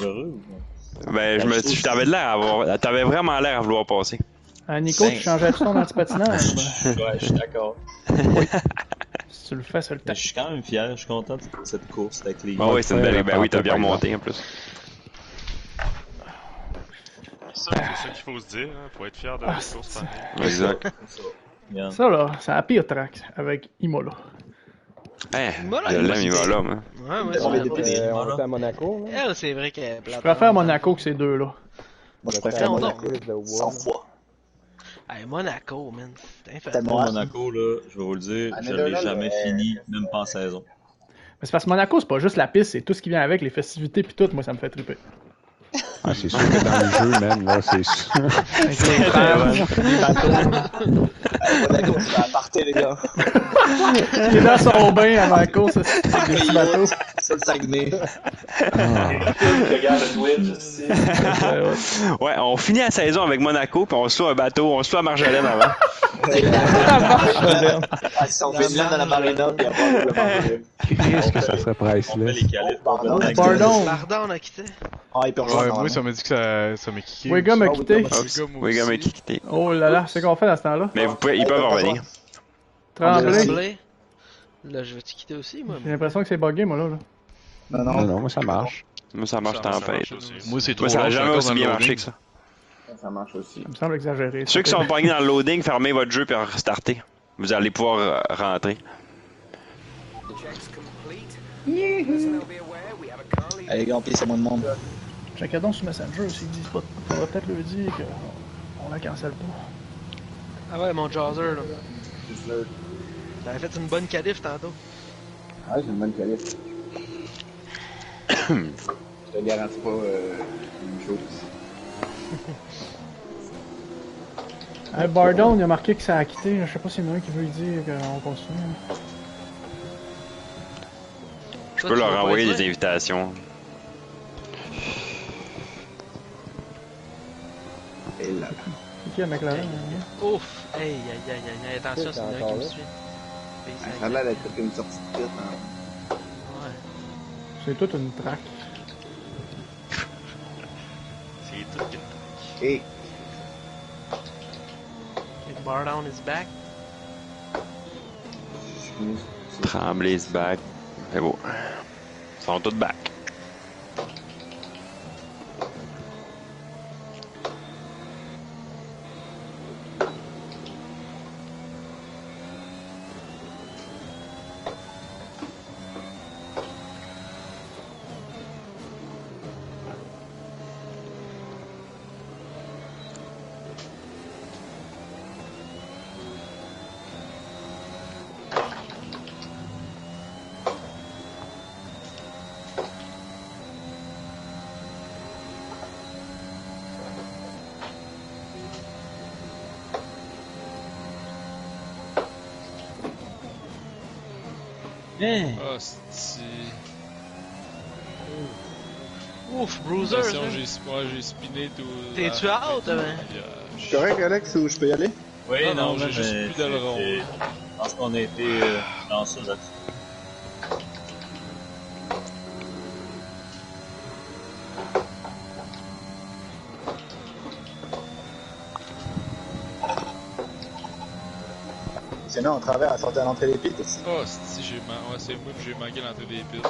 dangereux ou... Ben, t'avais l'air à avoir... T'avais vraiment l'air à vouloir passer. Nico, tu changeais ton antipatinage? Ouais, je suis d'accord. Oui. Si tu le fais, c'est le temps. Mais je suis quand même fier, je suis content de cette course avec les... Ah oui, c'est une belle... Ben oui, t'as bien remonté en plus. C'est ça qu'il faut se dire, hein. Faut être fier de la course pareil. Exact. Ça là, c'est la pire track avec Imola. Hein, je l'aime, il va là, moi. Ouais, moi, On était à Monaco, là. elle, c'est vrai qu'elle est plate. Je préfère Monaco que ces deux-là. Moi, je préfère Monaco. 100 fois. Hey, Monaco, man. Tellement Monaco, là, je vais vous le dire, je l'ai jamais fini, même pas en saison. Mais c'est parce que Monaco, c'est pas juste la piste, c'est tout ce qui vient avec, les festivités pis tout, moi ça me fait triper. Ah, c'est sûr que dans le jeu, man, là, c'est sûr. Avec les femmes, les bateaux. Monaco, c'est la partie, les gars. Les gens sont bains avant la course, c'est des petits bateaux. C'est le Saguenay. Regarde le Twitch aussi. Ouais, on finit la saison avec Monaco, puis on se loue un bateau, on se loue à Marjolaine avant. Si on fait une dans la marina, puis après, Qu'est-ce que ça serait priceless? Pardon. Pardon, on a quitté. Ah, il peut rejoindre. Moi, ça m'a dit que ça m'a kické. Wiga m'a quitté. Wiga m'a quitté. Oh là là, c'est qu'on fait dans ce temps-là. Mais ils peuvent revenir. Tremblay. Là, je vais te quitter aussi, moi. J'ai l'impression que c'est bugué, moi, là. Non, moi, ça marche. Moi, ça marche tempête. Moi, c'est trop ça a long, jamais je suis aussi encore bien dans le marché que ça. Ça marche aussi. Ça me semble exagéré. Ceux qui sont pognés dans le loading, fermez votre jeu et restartez. Vous allez pouvoir rentrer. Allez, gars, c'est moins de monde. Checkez donc sur Messenger aussi, ils disent pas. Faudrait peut-être leur dire qu'on la cancelle pas. Ah ouais, mon Jawser, là. T'avais fait une bonne qualif tantôt. Ah, j'ai une bonne qualif. Je te garantis pas une chose. Bardon, il a marqué que ça a quitté. Je sais pas s'il y en a un qui veut lui dire qu'on continue. Je peux leur envoyer des invitations. Et là. C'est qui à McLaren? Ouf! Aïe, aïe, aïe, aïe, attention, c'est un qui me suit. Ça a l'air d'être une sortie de piste. Ouais. C'est toute une track. C'est toute une track. Et... Bardown is back. Tremblay is back. C'est beau. Ils sont tous back. Ah, c'est... Ouf, Bruiser! J'ai spiné tout... T'es-tu out, hein? Je suis correct, Alex, ou je peux y aller? Oui, non, j'ai juste plus dans le rond. Je pense qu'on a été dans ça là-dessus. Sinon, on travaille à sortir à l'entrée des pistes aussi. Oh, c'est moi que j'ai manqué l'entrée des pistes.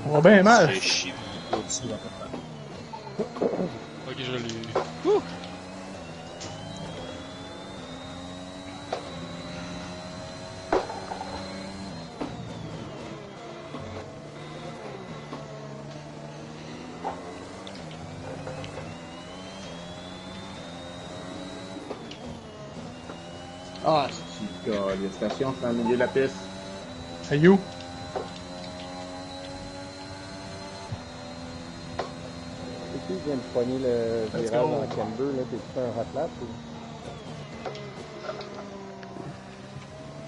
On va bien mal. C'est chier au-dessus dans ta tête. Ok, je l'ai eu. Ah, c'est il y a station dans le milieu de la piste. Hey you! C'est qui vient de poigner le virage dans Camber, là? T'es-tu un hot lap ou?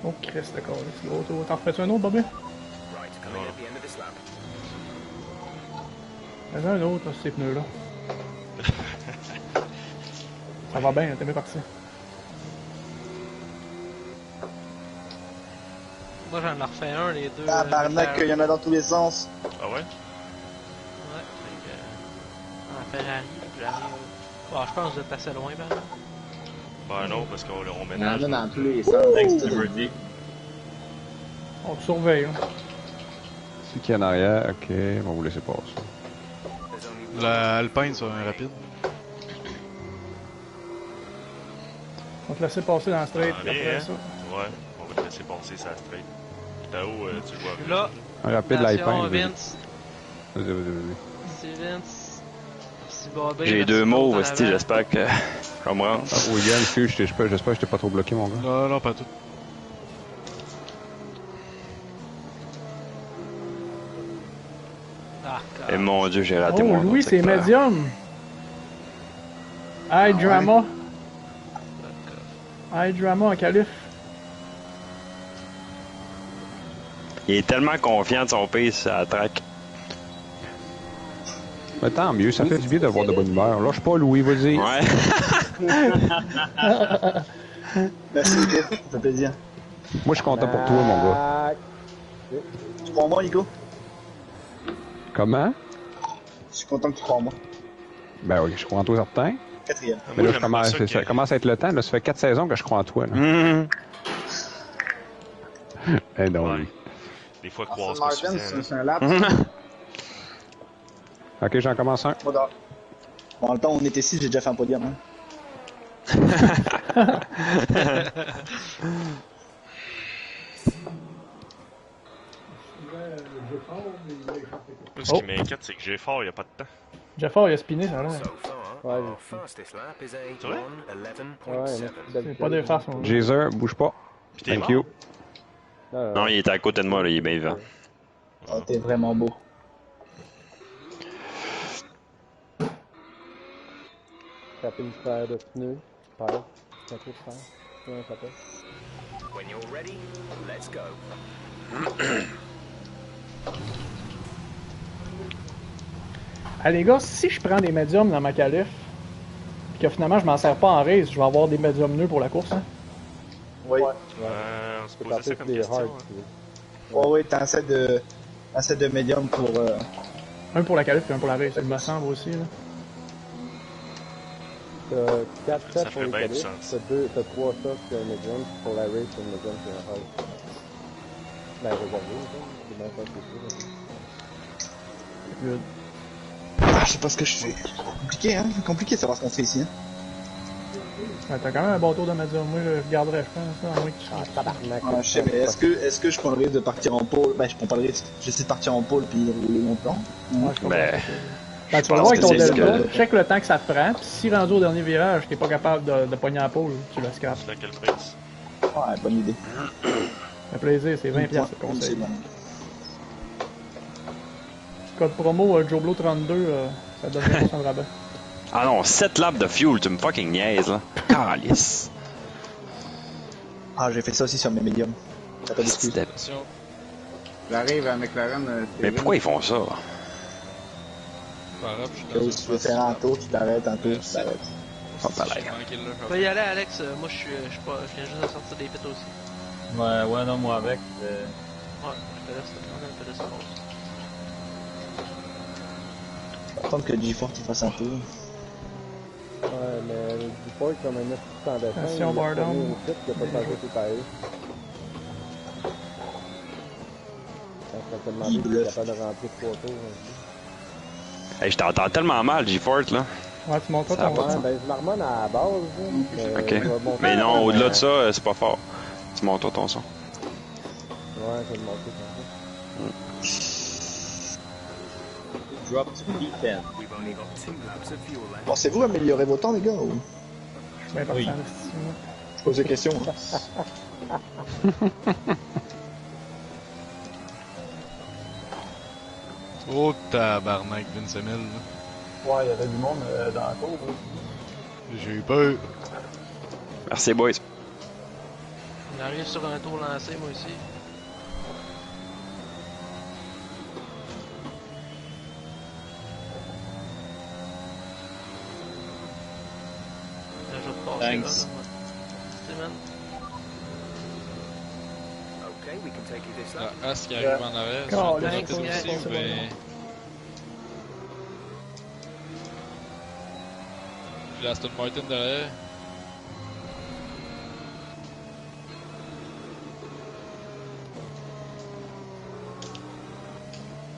Oh Christ, d'accord. T'en refais-tu un autre, Bobby? Fais-en un autre, là, ces pneus-là. Ça va bien, t'es bien parti. Moi, j'en ai refait un, les deux. Tabarnak, il y en a dans tous les sens. Ah ouais? Ouais. J'arrive. Oh, je pense que vous êtes assez loin, par exemple. Ben non, parce qu'on Il y en ménage. a dans tous les sens. Thanks to Birdie. On te surveille, hein. C'est qui en arrière? Ok, on va vous laisser passer. La Alpine sur un rapide. On va te laisser passer dans la straight, puis Allez, après hein. ça. Ouais, on va te laisser passer ça straight. Tao, tu vois. Je suis là. Un rapide Attention, l'iPad. Vince. Vas-y. C'est Vince. C'est Bobby. J'ai deux mots, Vesti, j'espère que je vais me rendre. Ah, William, j'espère que je t'ai pas trop bloqué, mon gars. Non, non, pas tout. Et mon dieu, j'ai raté Oh, mon Louis, autre c'est secteur. médium. High drama. High drama en qualif. Il est tellement confiant de son pace à la track. Mais tant mieux, ça fait du bien d'avoir de bonne humeur. Lâche pas, Louis, vas-y. Ouais. Merci, Steve. Ça fait plaisir. Moi, je suis content pour toi, mon gars. Tu crois en moi, Nico? Comment? Je suis content que tu crois en moi. Ben oui, je crois en toi, certain. Quatrième. Mais là, ça commence à être le temps. Là, ça fait 4 saisons que je crois en toi. Là. Eh non, Ouais. oui. Des fois, croire Aston c'est pas Martin, suffisant. c'est un lap. Ok, j'en commence un. Bon, dans le temps où on était 6, j'ai déjà fait un podium. Hein. Ce qui m'inquiète, c'est que j'ai fort, il n'y a pas de temps. Jefford, il a spiné, ça là. Ouais, C'est vrai? C'est pas des farces, on Jazer, bouge pas. Puis t'es Thank mort? you. Non, il était à côté de moi, là, il est bien vivant. Oh, t'es vraiment beau. Taper une paire de pneus. Paire. Taper de paire. Comment ça s'appelle? When you're ready, let's go. Ah les gars, si je prends des médiums dans ma qualif, pis que finalement je m'en sers pas en race, je vais avoir des médiums nœuds pour la course, hein? Oui. On se posait ça comme question. hard. Ouais, ouais, t'as un set de médium pour. Un pour la qualif et un pour la race, il me semble aussi, là. T'as 4 Ça sets pour fait les bien du qualifs, sens. t'as 3 sets sur un medium, pour la race, sur un medium, sur un hard. Ben, réservé, c'est bien ça, c'est Good. Ah, je sais pas ce que je fais. Compliqué, hein? C'est compliqué de savoir ce qu'on fait ici. Hein? Ouais, t'as quand même un bon tour de médium, moi je garderais, je pense, à moins que tu... Ah, tabarnak. Ah, je sais, mais est-ce que je prends le risque de partir en pôle? Ben, je prends pas le risque. J'essaie de partir en pôle puis rouler mon plan. Ouais, je comprends. Ben, Ben, tu vas voir avec ton delta, check le temps que ça te prend, pis si rendu au dernier virage, t'es pas capable de pogner la pôle, tu le scrapes. C'est à quel prix? Ouais, bonne idée. Ça fait plaisir, c'est 20$ le conseil. Code promo Joblo 32, ça te donne 20% de rabais. ah non, 7 laps de fuel, tu me fucking niaises, là. Calice. Ah, j'ai fait ça aussi sur mes médiums. T'as pas d'excuse. J'arrive à McLaren. Mais pourquoi ils font ça? Tu veux faire un tour, tu t'arrêtes, un tour, tu t'arrêtes. Oh, pas l'air. Tu peux y aller, Alex. Moi, je viens juste de sortir des pits aussi. Ouais, non, moi avec. Ouais, je te laisse prendre un peu de space. Attendre que G4 il fasse un tour. Ouais, mais du port comme un assistant de fin, Attention, il a Bardon. tourné au titre, il a pas changé ses tailles. Quand on t'a demandé s'il est capable de rentrer 3 tours. Hey, je t'entends tellement mal, G-Fort, là. Ouais, tu montes pas Ça ton va. Ouais, ben je l'harmone à la base. Mais Ok. je vais monter Mais non, le- au-delà de ça, c'est pas fort. Tu montes ton son. Ouais, je vais le monter comme ça. Drop to P10. We've only got 2 laps of fuel left. Pensez-vous améliorer vos temps, les gars? Ou... Je suis bien parti Oui. en estime. Je pose des questions. Hein. Oh tabarnak, Vince Emile. Ouais, il y avait du monde dans la cour. J'ai eu peur. Merci, boys. On arrive sur un tour lancé, moi aussi. Je vais te passer Thanks. là. C'est man. Okay, we can take you this lap. La As qui arrive en arrière, Oh, c'est là, rapide faut aussi, passer ou bien... Puis l'Aston Martin derrière.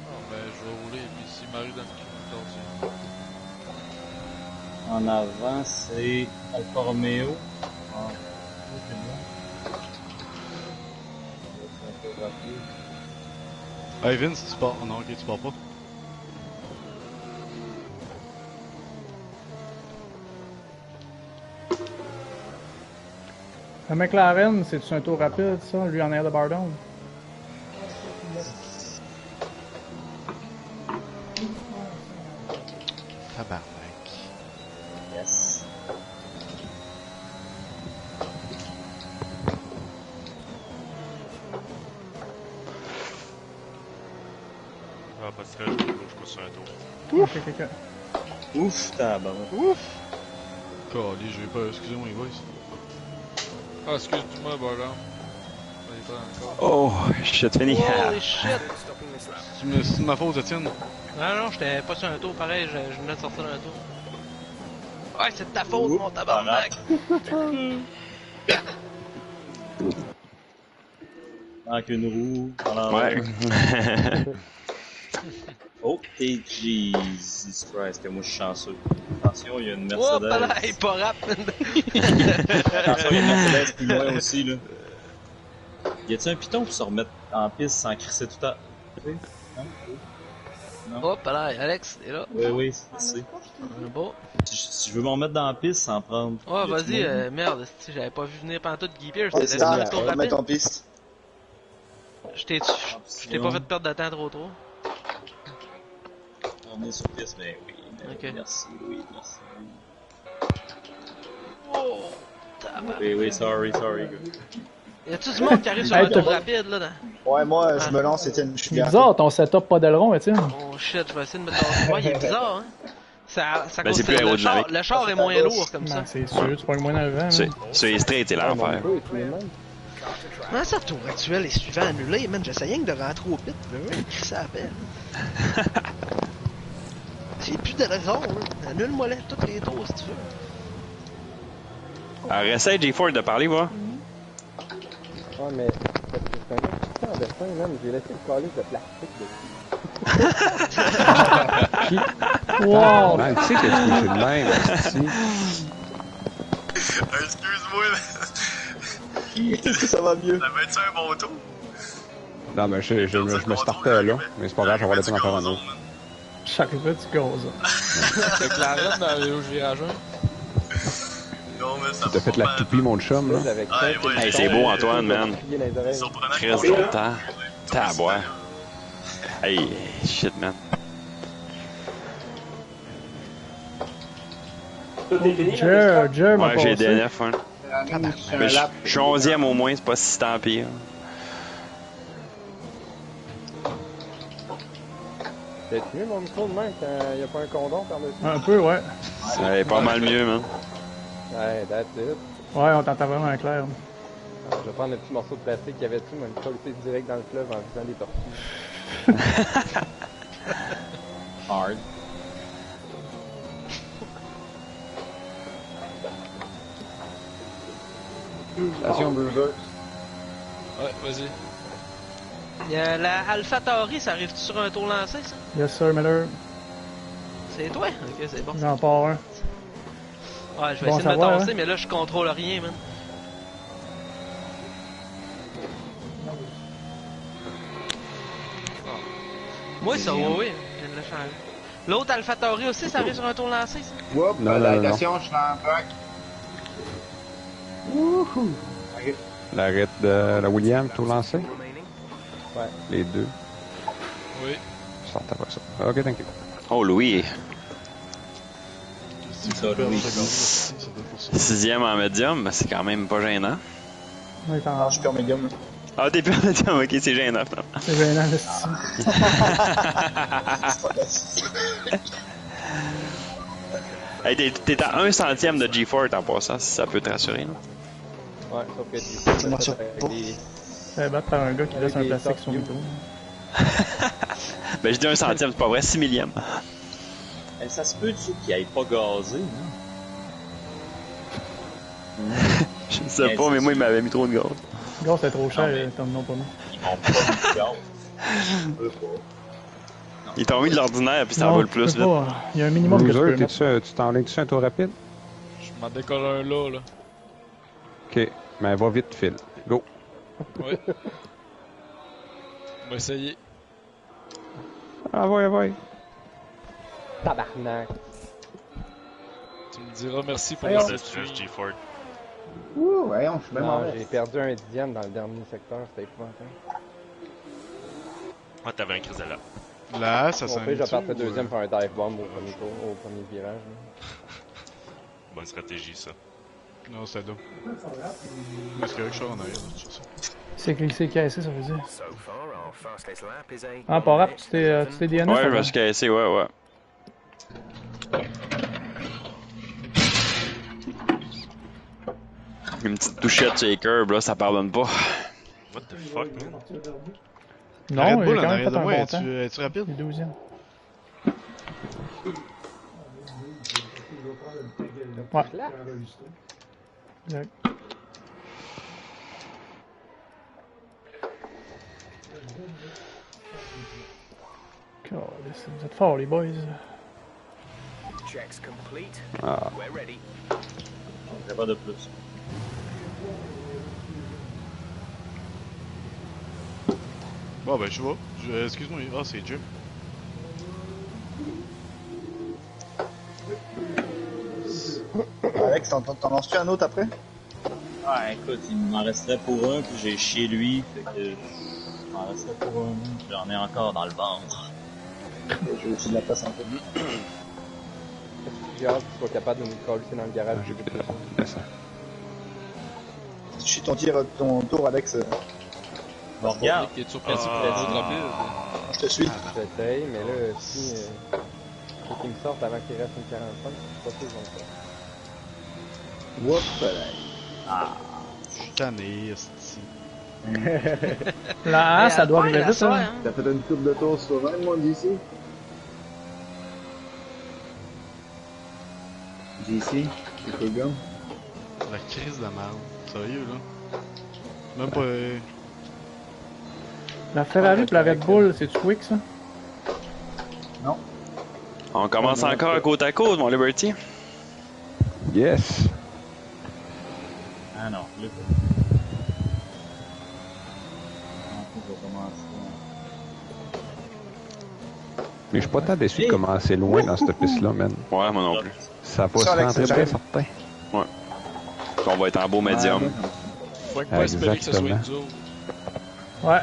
Oh, ben, je vais rouler, puis s'il m'arrive dans le cul, En avant, c'est Alfa Romeo. Ah, c'est bon. Hey Vince, tu pars. Oh non, ok, tu pars pas. Le McLaren, c'est-tu un tour rapide, ça, lui en air de Bardon? Tabarnak. Yes. Ah, pas de stress, je pousse sur un tour. Ouf! Ouf, tabarnak. Ouf! Calé, j'ai pas. Excusez-moi, les boys. Ah, excuse-moi, Bardon. Oh, shit, fini. Holy shit! C'est de ma faute, Étienne. Non, j'étais pas sur un tour pareil, je venais de sortir d'un tour. Ouais, c'est de ta faute, mon tabarnak! Manque une roue. Ouais. Ok, Jesus Christ, que moi je suis chanceux. Attention, il y a une Oh, Mercedes. pas là, il est pas rap! Attention, il y a une Mercedes plus loin aussi, là. Y a-t-il un piton pour se remettre en piste sans crisser tout à... Non? Oh, pas là, Alex, t'es là? Oui, c'est. Bon. Si je veux m'en remettre dans la piste sans prendre... Oh, vas-y, merde, j'avais pas vu venir pantoute Guy Pierce, Ouais, c'était c'est le ça, tour remets rapide. en piste. Je t'ai pas fait perdre de temps trop. On est sur piste, mais oui. Ok. Merci, oui, merci. Oh, tabarnak. Oui, sorry, good. Y'a-tu du monde qui arrive sur un tour rapide, là? Ouais, moi, je me lance, Étienne, je suis C'est bien. bizarre ton setup pas d'aileron, Etienne. Oh shit, je vais essayer de mettre dans... Ouais, il est bizarre, hein? Ça Ben, c'est plus aérodynamique. Le char est moins lourd comme ça. Ben, c'est sûr, tu pognes moins dans le vent. Sur les straight, c'est l'enfer. Comment ça, tour actuel et suivant annulé, man? J'essayais de rentrer au pit, je veux crisser la pelle. J'ai plus de raison, là. Annule-moi là, tous les tours si tu veux. Alors, essaye G4 de parler, va. Ouais, mais c'est un gars en dessin, même. J'ai laissé le calice de plastique dessus. Wow! Man, tu sais que tu fais de même, ici. Est-ce que ça va mieux? Ça va être un bon tour. Non, mais je me startais là. Mais c'est pas grave, on va le temps d'en faire un autre. J'arrivais du gaz. McLaren dans le virage 1. Non, mais ça T'as fait la toupie, mon chum, là. Avec ça, Hey, c'est beau, Antoine, man. crier dans les oreilles. Très longtemps. Taboire. Hey, shit, man. Jer m'a Ouais, j'ai passé. DNF, hein. Mais je suis 11e au moins, c'est pas si tant pire. C'est mieux mon micro de même quand il n'y a pas un condom par-dessus? Un peu, ouais. C'est pas mal mieux, man. Ouais, that's it. Ouais, on t'entend vraiment clair. Je vais prendre le petit morceau de plastique qu'il y avait dessus, mais le coller direct dans le fleuve en faisant des tortues. Hard. Attention, Bruiser. Ouais, vas-y. La Alpha Tauri, ça arrive-tu sur un tour lancé, ça? Yes, sir, Miller. C'est toi? Ok, c'est bon. J'en pars un. Ouais, je vais Bon essayer de me savoir, tasser, hein. mais là, je contrôle rien, man. Moi, ça, oui, je viens de le changer. L'autre Alpha Tauri aussi, ça arrive sur un tour lancé, ça? Whoop, Non, non, non. attention, je suis en back. Wouhou! L'arrêt de la William, tout lancé. Ouais. Les deux. Oui. Sortent après ça. Ok, thank you. Oh, Louis. Ça, Louis. 6e en médium, c'est quand même pas gênant. On est en... Je suis en médium. Ah, t'es plus en médium, ok, c'est gênant. C'est gênant, le style. Hey, t'es à 1 centième de G4 en passant, si ça peut te rassurer, là. Ouais, sauf que Ça marche pas. C'est battre par un gars qui laisse un plastique sur le dos. Ben, je dis 1 centième, c'est pas vrai, 6 millième. Ça se peut-tu qu'il aille pas gazé, non? Je ne sais pas, mais moi, il m'avait mis trop de gaz. Le gaz, c'est trop cher, comme non pas nous. Ils m'ont pas mis de gaz. Ils t'ont mis de l'ordinaire, puis ça va le plus vite. Il y a un minimum que tu peux mettre. Tu t'enlignes-tu un tour rapide? Je m'en décolle un là. Ok, mais va vite, Phil. Go. Ouais. On va essayer. Ah ouais. Tabarnak. Tu me diras merci pour Hey, le on- stream. G4. Ouh, voyons, je suis même en Non, reste. j'ai perdu un dixième dans le dernier secteur, c'était épouvantable. Ah, t'avais un crise de là. Là, ça Au s'en pire, je partais deuxième pour un dive bomb au premier tour, au premier virage. Bonne stratégie, ça. Non, c'était dumb. Mais c'est correct que je sois en arrière, c'est ça. C'est cassé, ça veut dire. So far, our fastest lap is a Ah, pas rap, tu t'es DNF? Ouais, je me suis cassé, ouais. Une petite touchette sur les curbs, là, ça pardonne pas. What the fuck, man? Non, Red il Bull a en quand même arrière fait de un moi, bon temps. es-tu rapide? Il est 12e. Ouais. Exact. Calisse, vous êtes forts, les boys. checks complete. Ah. We're ready. J'ai pas de plus. Bon, ben, je vois. Excuse-moi, ah, c'est Jim. Alex, t'en lances-tu un autre après? Ouais, écoute, il m'en resterait pour un, puis j'ai chié lui, fait que il m'en resterait pour un, puis j'en ai encore dans le ventre. Je vais aussi de la place un peu. J'ai hâte que tu sois capable de nous coller dans le garage. J'ai plus de ça. Je suis ton tour, Alex. Bon, regarde. Qui est sur principe pour être rapide. Je te suis. J'essaye, mais là, si. Faut qu'il me sorte avant qu'il reste une 45, c'est pas sûr que je vais le faire. Whoop, Je suis tanné, esti. La A, ça doit arriver vite, hein. T'as fait une coupe de tour sur 20, moi, JC? JC, c'est cool, gum. La crise de merde. Sérieux, là. Même pas. La Ferrari et la Red Bull, c'est-tu quick, ça? Non. On commence encore à côte à côte, mon Liberty. Yes! Ah non, là. Je vais commencer. Mais je suis pas tant déçu de commencer loin dans cette piste-là, man. Ouais, moi non plus. Ça va se Alex, rentrer bien j'arrive. certain. Ouais. On va être en beau médium. Faut pas espérer que ça soit une Exactement. zone. Ouais.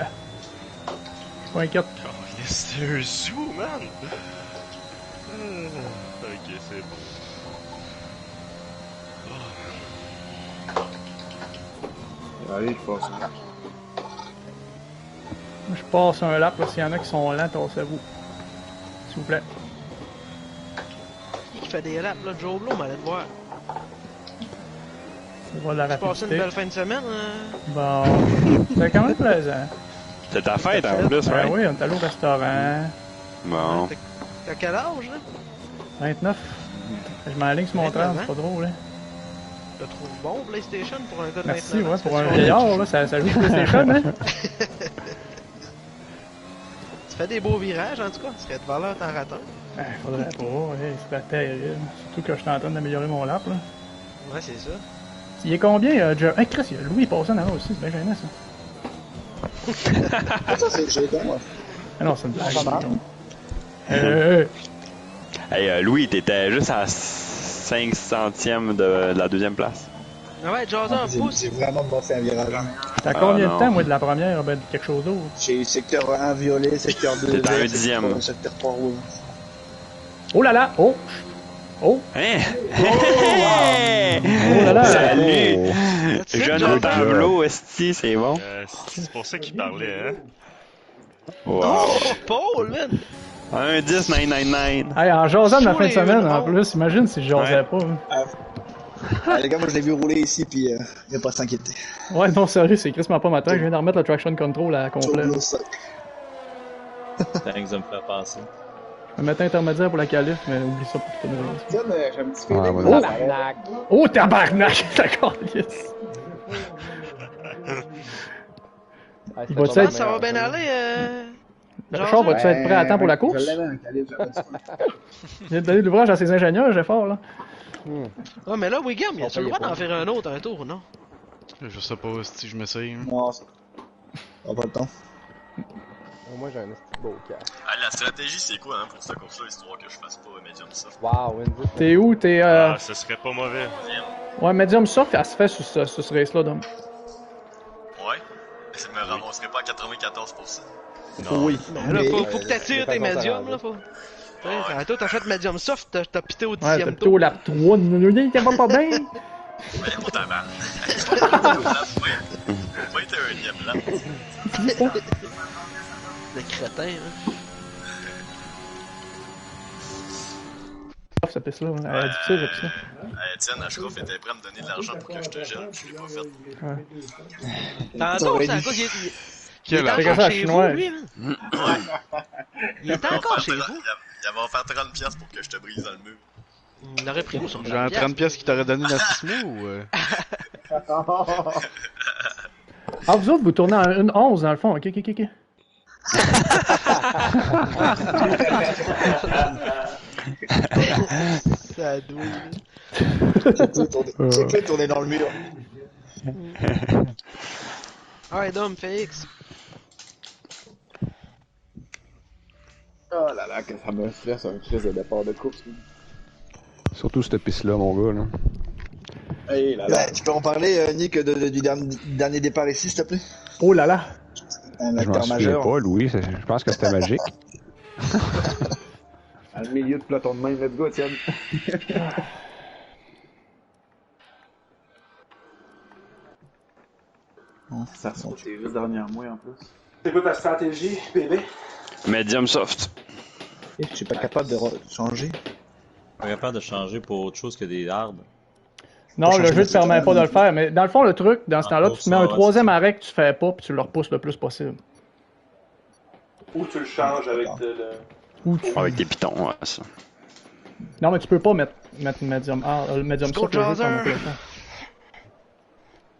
Je suis pas inquiète. Oh, yes, c'était un sou, man! Ok, c'est bon. Allez, je passe. Moi, je passe un lap, là, s'il y en a qui sont lents, tassez-vous. S'il vous plaît. Qui fait des laps, là, Joe Blow, on allait te voir. On va de la Tu passé une rapidité. belle fin de semaine, Bon. C'était quand même plaisant. C'est ta fête en plus, Ben right? oui, on est allé au restaurant. Bon. T'as quel âge, là? 29. Je m'enligne sur mon 29 30, c'est pas drôle, hein. Tu le trouves bon, PlayStation, pour un gars de Merci, 29 ans, ouais, ça pour fait un du vieillard, là, ça joue PlayStation, hein. Tu fais des beaux virages, en tout cas. Tu serais de valeur, t'en rates un. Faudrait pas, ouais, c'est pas terrible. Surtout que je suis en train d'améliorer mon lap, là. Ouais, c'est ça. Il est combien, Joe? Hey, Chris, Louis est passé en avant aussi, c'est bien gênant, ça. Ça, c'est j'ai moi. Ah non, c'est une blague. Pas mal. Hey, Louis, t'étais juste à 5 centièmes de la deuxième place. Ah ouais, Jason, un pouce. J'ai vraiment bossé un virage. T'as combien non. de temps, moi, de la première? Ben, de quelque chose d'autre. J'ai secteur 1 violet, secteur 2 T'es à un vert, dixième. secteur 3 rouge. Oh là là! Oh! Oh! Hein? Oh là là! Salut! That's it, Jeune Jason. tableau, esti, c'est bon. C'est pour ça qu'il parlait, hein? Wow. Oh, Paul, man! 1 10 999. Hey, en jasant de la Chaud fin de les semaine, rues, en non? plus, imagine si je jasais Ouais. pas. Hein. Les gars, moi je l'ai vu rouler ici, puis il n'y a pas à s'inquiéter. Ouais, non, sérieux, c'est Chris pas matin, je viens de remettre le traction control à complet. Joe Blow suck. Thanks de me faire passer. Un matin intermédiaire pour la qualif, mais oublie ça pour toute une raison. Tiens, j'ai un petit Ouais, feeling. vas-y. Tabarnak! Oh, tabarnak! D'accord, yes! Il va-tu être... Ça va bien aller, Le char va-tu être prêt à temps pour la course? Je l'avais un calibre, j'avais du fun. Il vient de donner de l'ouvrage à ses ingénieurs, j'ai fort, là. Ah, mais là, Wiggum, il a-tu le droit d'en faire un autre, un tour, non? Je sais pas si je m'essaye. Non, ça. On n'a pas le temps. Moi, j'ai un petit beau cas. Ah, la stratégie, c'est quoi hein, pour cette course-là, histoire que je fasse pas Medium Soft? Wow, Windy. T'es où? T'es Ah, ce serait pas mauvais. Ouais, Medium Soft, elle se fait sur ce race-là, Dom. Ouais. Mais ça me ramasserait pas à 94%. Oui. Mais là, faut que t'attires tes médiums, là, faut. Ouais. Toi, t'as fait Medium Soft, t'as pité au Ouais, t'as 10e plutôt tour. la 3 de ça va pas bien. Mais pas ta balle. Pas été un diable là. Le crétin, hein. Cette piste-là, elle est difficile, cette piste-là. Étienne Ashcroft était prêt à me donner de l'argent pour que je te gèle, je l'ai pas fait. Tantôt, c'est à cause il est C'est comme ça, encore chez vous, chinois. lui, man. Il est encore chez vous. Il avait offert 30$ pour que je te brise dans le mur. Il aurait pris où sur J'ai un 30 pièces qui t'aurait donné l'assistement ou... Ah, vous autres, vous tournez en une 11 dans le fond. Ok. Ça douille. Check-le tourner dans le mur. Alright, Dom, Félix. Oh là là, que ça me stresse un crise de départ de course. Surtout cette piste-là, mon gars, là. Hey là là. Ben, tu peux en parler, Nick, du dernier départ ici, s'il te plaît? Oh là là! Un Je m'en acteur souviens majeur. pas, Louis. Je pense que c'était magique. À le milieu de peloton de main, let's go, Étienne. Ça sont tes 8 derniers mois en plus. C'est quoi ta stratégie, bébé? Medium Soft. Je suis pas capable de changer. Pas capable de changer pour autre chose que des arbres. Non, le changer jeu te permet pas de le faire, mais dans le fond, le truc, dans ce temps-là, pour tu te mets ça, un ouais, troisième c'est ça. arrêt que tu fais pas, puis tu le repousses le plus possible. Ou tu le changes avec le... Ou tu... Avec des pitons, ouais, ça. Non, mais tu peux pas mettre medium medium Go, soft, le jeu te Jazer. permet pas de le faire.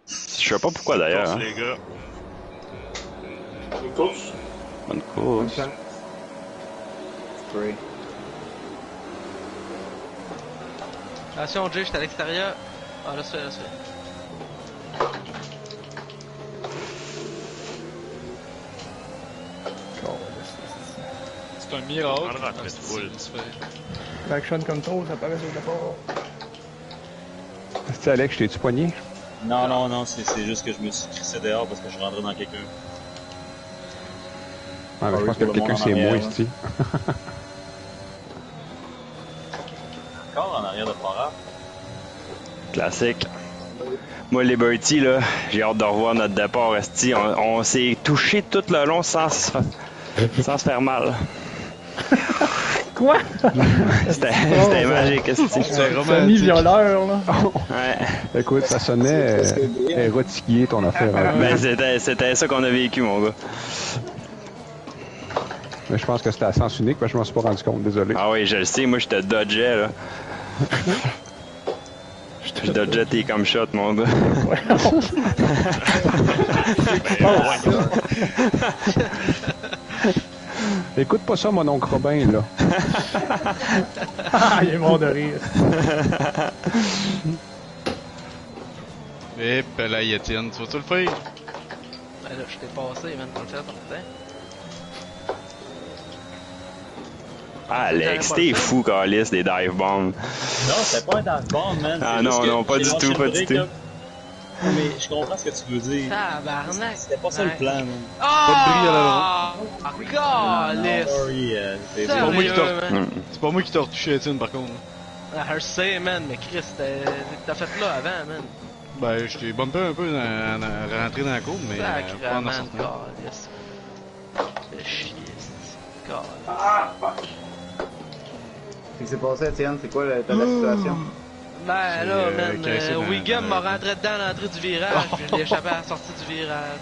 Je sais pas pourquoi d'ailleurs. Course, Hein. les gars. Une course? Bonne course. Spray. Attention, Jay, j'étais à l'extérieur. Ah, là, c'est fait. C'est un miracle. On rentre Red Bull. Traction control, ça paraît sur le départ. C'est Alex, je t'ai-tu poigné? Non, c'est juste que je me suis crissé dehors parce que je rentrais dans quelqu'un. Ouais, mais je oui, pense que pour le quelqu'un monde en c'est moi arrière, ici. Encore en arrière de Farah. Classique. Moi, Liberty, là, j'ai hâte de revoir notre départ, esti. On s'est touché tout le long sans se faire mal. Quoi? C'était magique, esti. C'est Famille romantique. violeur, là. Ouais. Écoute, ça sonnait érotiqué ton affaire. Hein. Ben, c'était ça qu'on a vécu, mon gars. Mais je pense que c'était à sens unique, parce que je m'en suis pas rendu compte, désolé. Ah oui, je le sais, moi, je te dodgeais, là. Je dodgeais tes comme shot, mon gars. Écoute pas ça, mon oncle Robin, là. Ah, il est mort de rire. Et là, Étienne, tu vas-tu le faire? Ben là, je t'ai passé, man, dans le fait longtemps. Ah, Alex, t'es fou, Carlis, des dive bombs. Non, c'était pas un dive bomb, man. Ah C'est non, juste que non, pas j'ai du lâché tout, le pas break, du tout. là. Mais je comprends ce que tu veux dire. Tabarnak! C'était pas ça le plan, man. Ah! Calice! Sorry, c'est pas moi qui t'en- Sérieux, man? C'est pas moi qui t'ai retouché, Étienne, par contre. Ah, je sais, man, mais Chris, t'as fait là avant, man. Ben, je t'ai bumpé un peu rentré dans la cour, mais pas en Sacrément, sortant. calice. Fais chier, c'est calice. Ah, fuck! Qu'est-ce qui s'est passé, Étienne? C'est quoi la situation? Ben là, man, cassé dans- Wiggum dans m'a la- rentré dedans à l'entrée du virage, puis je l'ai échappé à la sortie du virage.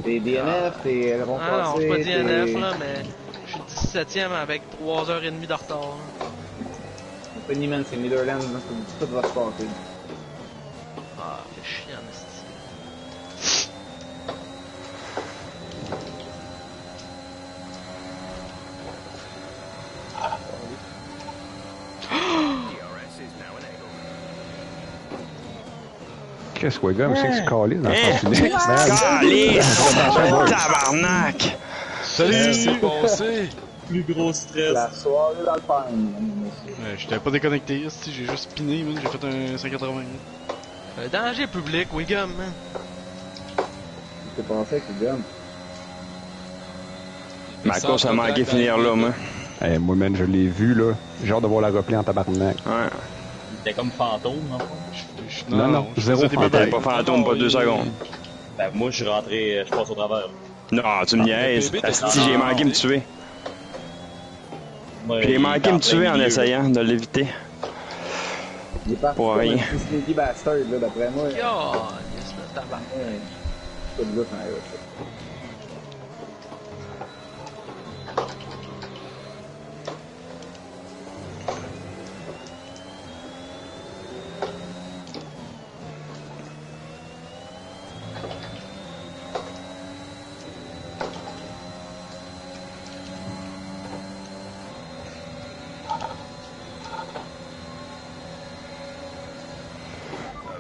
T'es DNF, t'es le rond Ah non, passé, je suis pas t'es- DNF là, mais je suis 17ème avec 3h30 de retard. Là. C'est pas ni man, c'est Netherlands, là, tout va se passer. Ah, fait chiant, esti. Qu'est-ce que Wigum, c'est que tu calises dans le Hein? sens unique? Calice! Tabarnak! Salut, c'est passé! Plus gros stress. La soirée dans le pain, Ouais, j'étais pas déconnecté, si j'ai juste spiné, man. J'ai fait un 180. Danger public, Wiggum, man. T'es pensé avec le gun? Ma course a manqué finir là, moi. Hey, moi, man, je l'ai vu, là. J'ai hâte de voir la replay en tabarnak. Ouais. T'es comme fantôme, non? Non, zéro fantôme. T'es pas fantôme, pas 2 secondes. Ben, moi, je suis rentré, je passe au travers. Non, tu me niaises. Asti, j'ai manqué me tuer. Ouais, J'ai il manqué est en me tuer plein en milieu, essayant de l'éviter. Il est parti Pour comme rien. un petit sneaky bastard, là, d'après moi. Yo, yes, le tabac. Pas de gars, c'est un gars,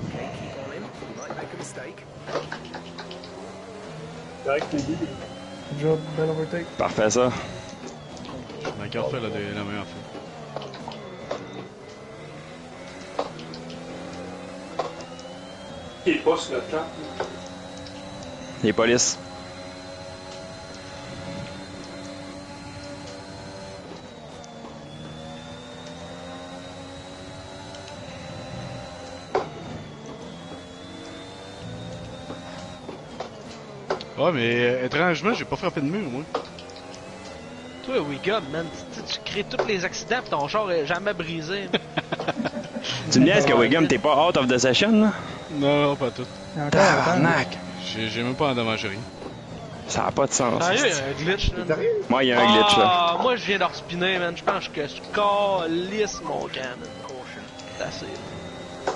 Okay, keep on him. You might make a mistake. Good job, belle overtake. Parfait, ça. Je m'ai encore fait la meilleure fois. Il est pas sur le chat. Les polices. Ouais, mais étrangement, j'ai pas frappé de mur, moi. Toi, Wiggum, man, tu crées tous les accidents pis ton char est jamais brisé. Tu me dis, est-ce que Wiggum, t'es pas out of the session, là? Non, pas tout. Tabarnak! J'ai même pas endommagé rien. Ça a pas de sens. Sérieux, il y a un glitch, là. Moi, il y a un glitch, là. Ah, moi, je viens de respiner, man. Je pense que je calisse mon camp, man. Oh, c'est assez, là.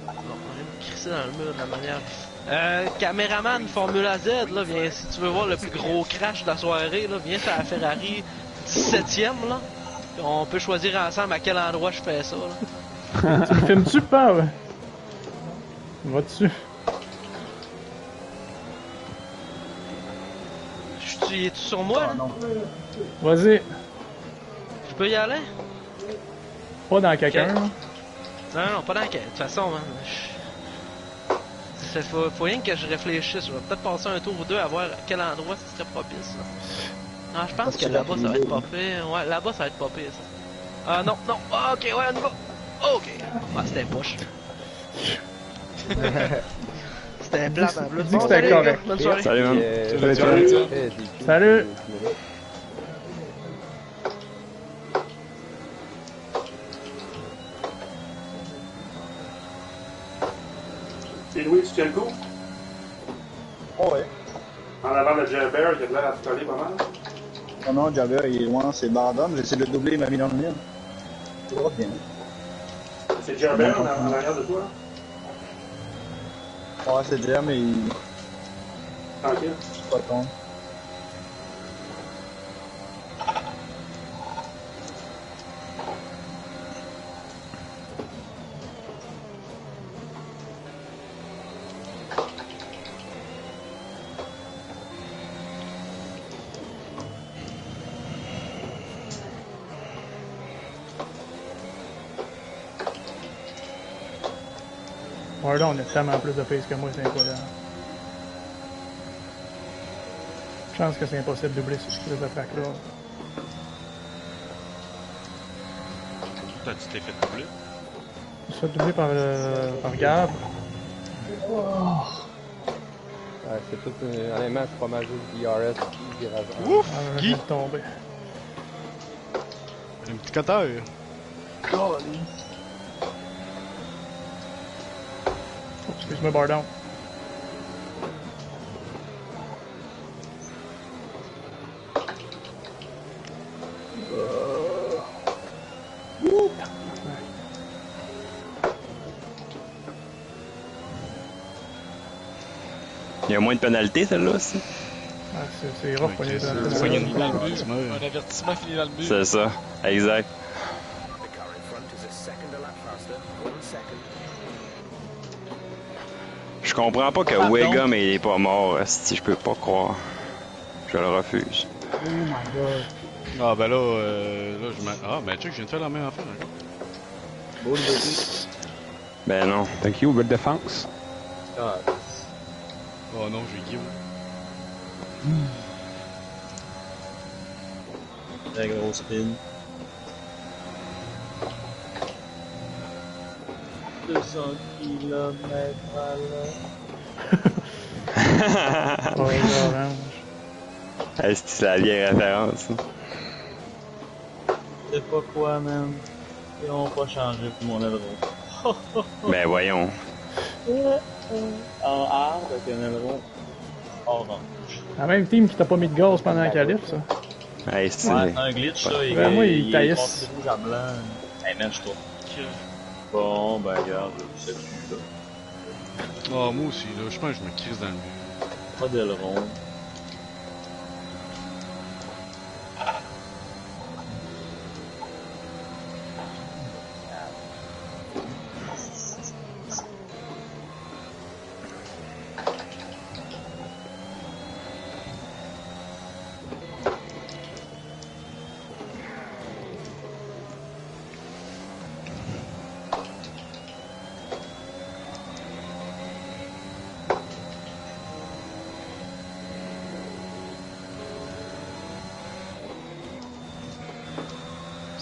Bon, on vient me crisser dans le mur de la manière. Caméraman Formula Z, là, viens, si tu veux voir le plus gros crash de la soirée, là, viens sur la Ferrari 17ème, là. Puis on peut choisir ensemble à quel endroit je fais ça, là. Tu me filmes-tu pas, ouais? Va dessus. Es-tu sur moi, là? Vas-y. Je peux y aller? Pas dans quelqu'un, là. Non, non, pas dans quel. De toute façon, man. Faut rien que je réfléchisse. Je vais peut-être passer un tour ou deux à voir à quel endroit ce serait propice, là. Non, je pense que là-bas, ça va être pas pire. Ouais, là-bas, ça va être pas pire, ça. Ah, non, non. Ah, ok, ouais, on y va. Ok. Ah, c'était push. C'était plat, en plus. Dis que c'était correct. Bonne soirée. Salut, man. Salut. C'est Louis, tu tiens le coup? Oh ouais. En avant de Jabber, il a de l'air à te coller pas mal. Non, non, Jabber, il est loin, c'est Bardom. J'essaie de le doubler, il m'a mis dans le mien. C'est droit bien. C'est Jabber en arrière de toi? Ouais, c'est Jam, mais il. Tranquille. C'est pas con. Pardon, on a tellement plus de pace que moi, c'est incroyable. Je pense que c'est impossible de doubler ce espèce de track-là. Tu t'es fait doubler? Je suis fait doubler par Gab. Ouais, c'est tout. Honnêtement, c'est pas mal juste DRS qui virage. Ouf! Ah, Qui? Tombé. Un petit cutter. Excuse-moi, Bardon. Il y a moins de pénalités, celle-là aussi. Ah, c'est rough pour les Un avertissement fini dans le mur. C'est ça, exact. Je comprends pas que Wiggum il est pas mort, si je peux pas croire. Je le refuse. Oh my god. Ah ben là je m'en... Ah ben check, je viens de faire la même affaire encore. Beau le bébé. Ben non. Thank you, belle défense. Ah, Oh non, je vais Guillaume. très gros spin. 200 km à l'heure. Est-ce que c'est la vieille référence? Hein? C'est pas quoi, man. Ils ont pas changé pour mon aileron. Ben voyons. En hard avec un aileron orange. La même team qui t'a pas mis de gaz pendant la qualif, ça. Hey, c'est... Ouais, un glitch, ça. Ben, moi, il est taillisse. passé de rouge à blanc. Hey, man, je trouve. Bon, ben, regarde, c'est plus là. Ah moi aussi, là, je pense que je me crise dans le mur. Pas d'aileron.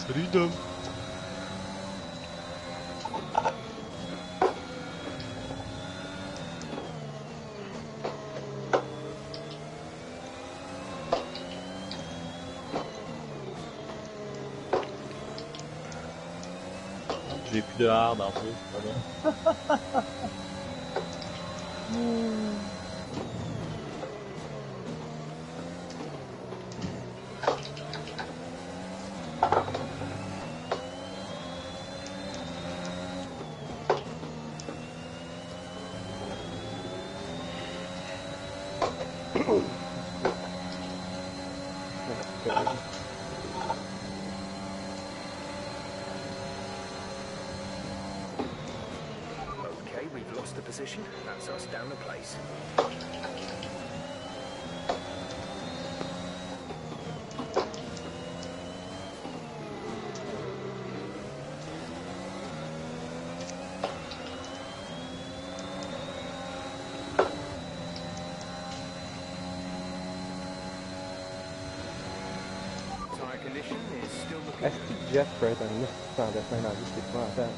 Salut Dom. J'ai plus de hard en plus, pas bon. Okay, we've lost the position. That's us down the place. Tire condition is still looking Est-ce que Jeff peut être un esti sans dessin dans la vie, c'est épouvantable.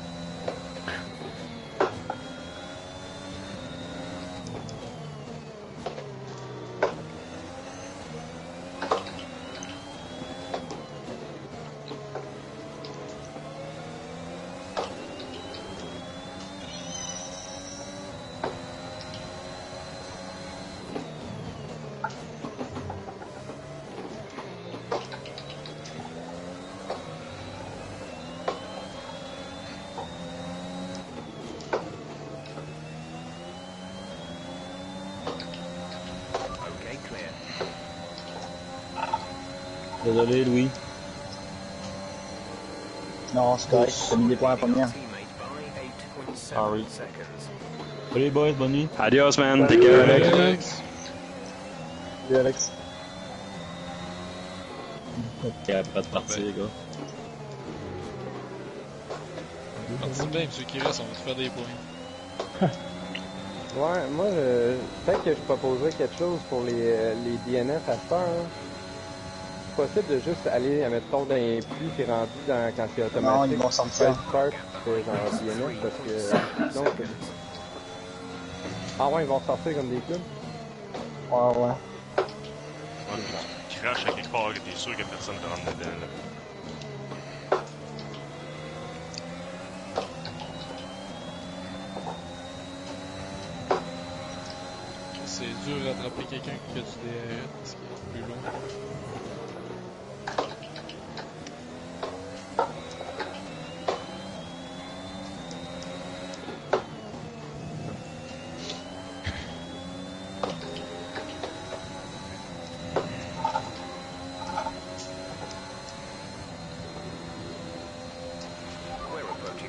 okay, clear. Désolé, Louis. Non, c'est correct, t'as mis des points à la première. Teammate by 8.7 Sorry. seconds. Salut, boys, bonne nuit. Adios, man. Take care, Alex. Salut, Alex. Ok, après de partir, les gars. Parti bien, ceux qui restent, on va te faire des points. Ouais, moi, peut-être que je proposerais quelque chose pour les DNF à cette heure. Hein. C'est possible de juste aller, mettons, dans les pluies, t'es rendu dans, quand c'est automatique. Non, ils vont sortir. Tu fais le start, tu fais genre DNF, parce que sinon, ah ouais, ils vont sortir comme des clowns. Ouais, ouais. Ouais, tu craches à quelque part et t'es sûr que personne te rentre dedans, là. C'est dur d'attraper quelqu'un qui fait du DRS parce qu'il est plus long.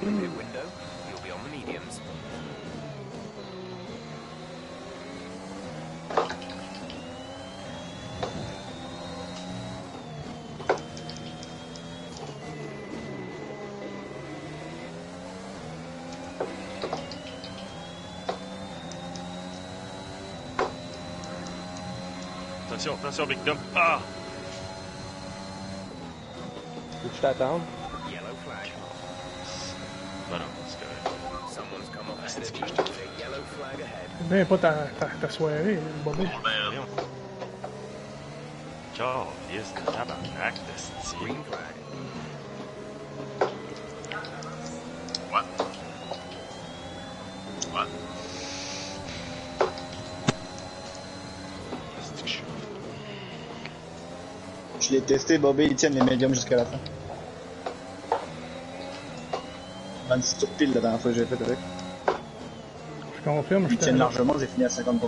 in the pit window, you'll be on the mediums. Attention, attention, Victor. Ah! Faut que je t'attende. Yellow flag. Ben non, c'est correct. Someone's come up ahead of you. There's a yellow flag ahead. Ben, pas ta soirée, Bobby. Ben voyons. Calisse de tabarnak de style. Green flag. What? What? Je l'ai testé, Bobby, ils tiennent les médiums jusqu'à la fin. 26 tours pile la dernière fois que j'ai fait avec. Je confirme, je Ils tiennent largement, j'ai fini à 50%.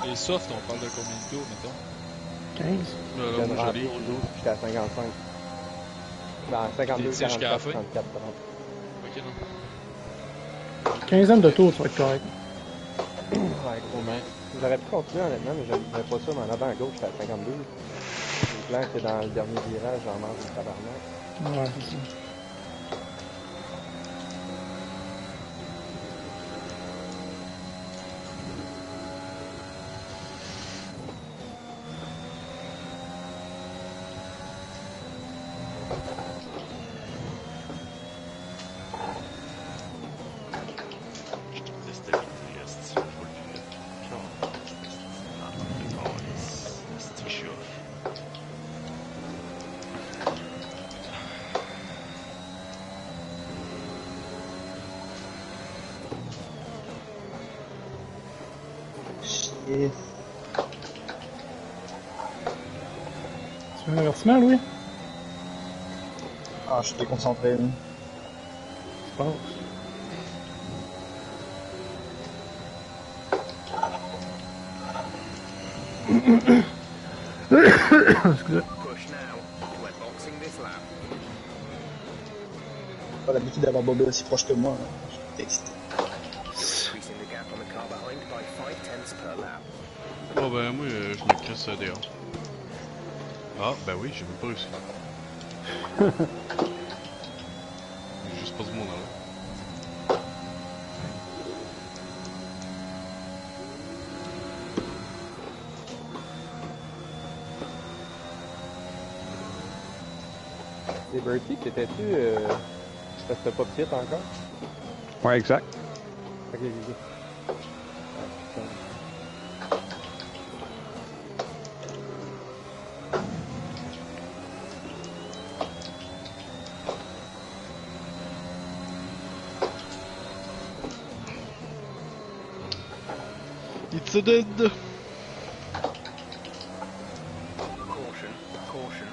Les softs, on parle de combien de tours, mettons? 15. Je Là, viens de moi, rentrer j'allais. au 12, j'étais à 55. Ben, 52, T'es jusqu'à la 44, fin? 34, 30. Ok, non. Quinzaine de tours, ça va être correct. Ouais, gros man. J'aurais pu continuer honnêtement, mais j'aimais pas ça, mais en avant à gauche, j'étais à 52. C'est clair que dans le dernier virage, j'en mange du tabarnak. Ouais, c'est ça. Et... Tu veux un avertissement, Louis? Ah, je suis déconcentré. Là. Je pense. Excusez. Push now. We're boxing this lap. J'ai pas l'habitude d'avoir Bobby aussi proche que moi. Là. Je suis excité. Increasing the gap on the car behind by 0.5 per lap. Oh ben moi, je me crisse dehors. Ah, ben oui, j'ai même pas réussi. J'ai juste pas du monde là. Liberty, t'étais-tu... Parce que t'as pas pit encore? Ouais, exact. Ok, ok. Ah, putain. It's a dead! Caution, caution.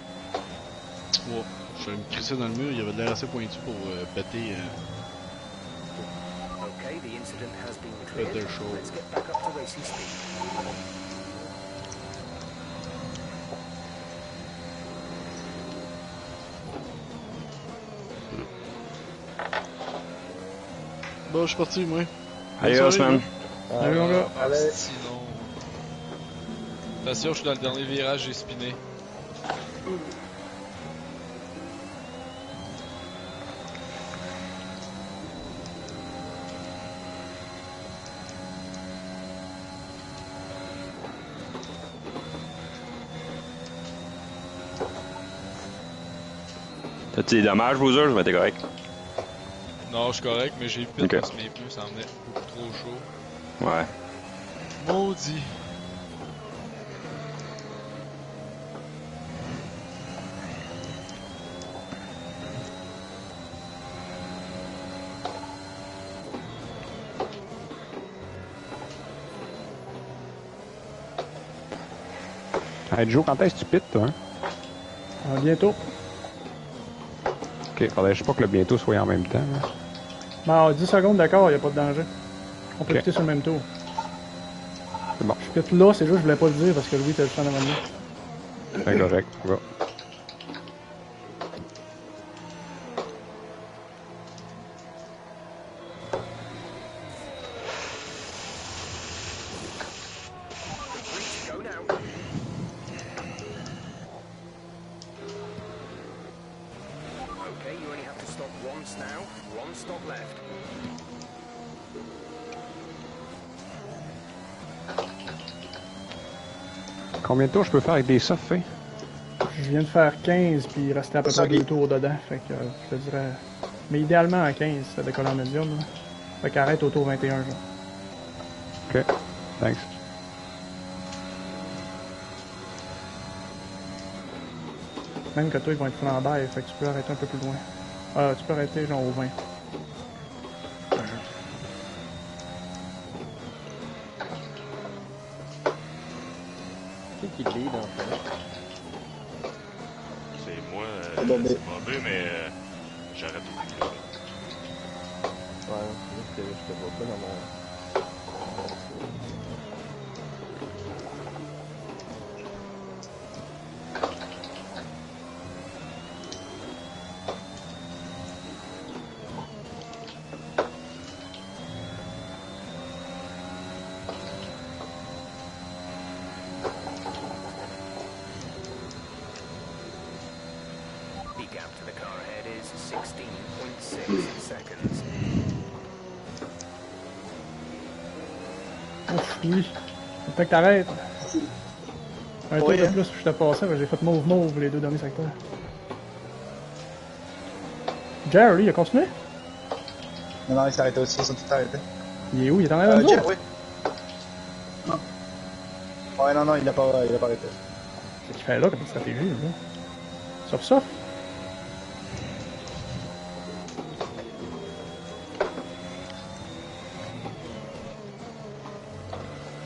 Ouais, je vais me crisser dans le mur, il avait de l'air assez pointu pour péter. Okay, the incident has been cleared. Better show. Let's get back up to racing speed. Bon, je suis parti, moi. Adios, man. Salut, mon gars. Allez. Sinon. Attention, je suis dans le dernier virage, j'ai spiné. T'as-tu des dommages, Boozer? Je vais être correct. Non, je suis correct, mais j'ai pit Ok. parce que mes pneus s'en venaient beaucoup trop chaud. Ouais. Maudit. Hey Joe, quand est-ce que tu pites, toi? Hein? Bientôt. Ok, faudrait juste pas que le bientôt soit en même temps. Là. Ben, 10 secondes d'accord, y a pas de danger. On peut Ok. pitter sur le même tour. C'est bon. Je pite là, c'est juste que je voulais pas le dire parce que Louis était le fan avant de moi. C'est correct. Va. stop left. Combien de tours je peux faire avec des softs, fait? Je viens de faire 15, puis il restait à peu près 2 tours dedans. Fait que je te dirais. Mais idéalement à 15, ça décolle en médium. Là. Fait qu'arrête au tour 21, genre. Ok, thanks. Même que toi, ils vont être flambaires, fait que tu peux arrêter un peu plus loin. Ah, tu peux arrêter genre au 20. Qui lead en fait? C'est moi, C'est Bobé. c'est Bobé, mais j'arrête au plus. Ouais, c'est juste que je te vois pas dans mon... The gap to the car ahead is 16.6 seconds. Ouf, oui. Faut que t'arrêtes. Un tour de plus, je t'ai passé, j'ai fait mauve les 2 derniers secteurs. Jerry, il a continué? Non, il s'est arrêté aussi, ils sont tout arrêtés. Il est où? Il est en arrière de nous? Jerry, oui. Non. Ouais, non, il a pas arrêté. Qu'est-ce qu'il fait là comme stratégie, là? Sur ça?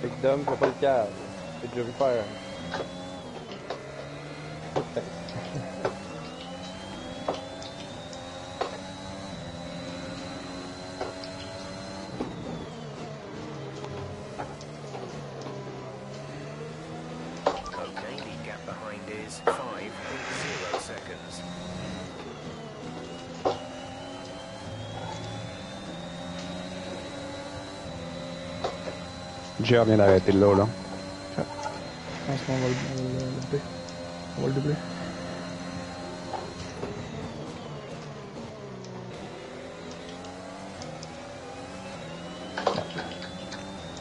Fait que Dom, fais pas le câble. J'ai déjà vu faire. Okay, the gap behind is 5.0 seconds. Jer vient d'arrêter là, là. Je pense qu'on va le doubler. On va le doubler.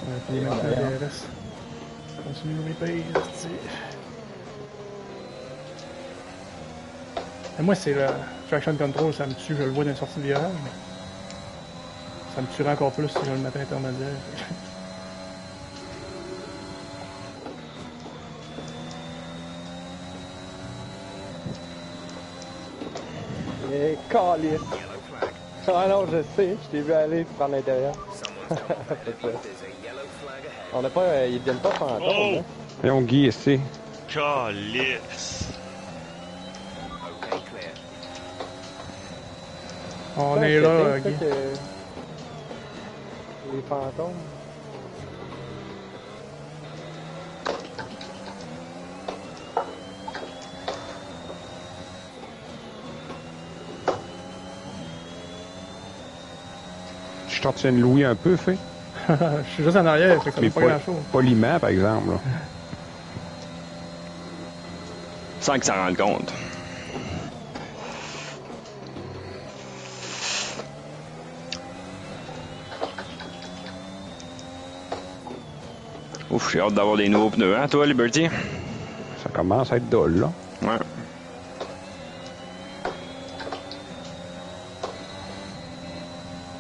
Ouais, puis maintenant, les restes. Continue mes pays, et moi, c'est le traction control, ça me tue, je le vois dans une sortie de virage, mais ça me tuerait encore plus si je le mettais intermédiaire. Et calice! Ah non, je sais, je t'ai vu aller prendre l'intérieur. On n'a pas. Ils deviennent pas fantômes, Oh! hein? Voyons, Guy, ici. Calice! Okay, clear. On Ça, est là, c'est ça Guy. que... Les fantômes. Je t'en tiens de Louis un peu, fait. Je suis juste en arrière, fait que ça Mais fait pas grand chose. poliment, par exemple, là. Sans que ça rende compte. Ouf, j'ai hâte d'avoir des nouveaux pneus, hein, toi, Liberty? Ça commence à être dole, là. Ouais.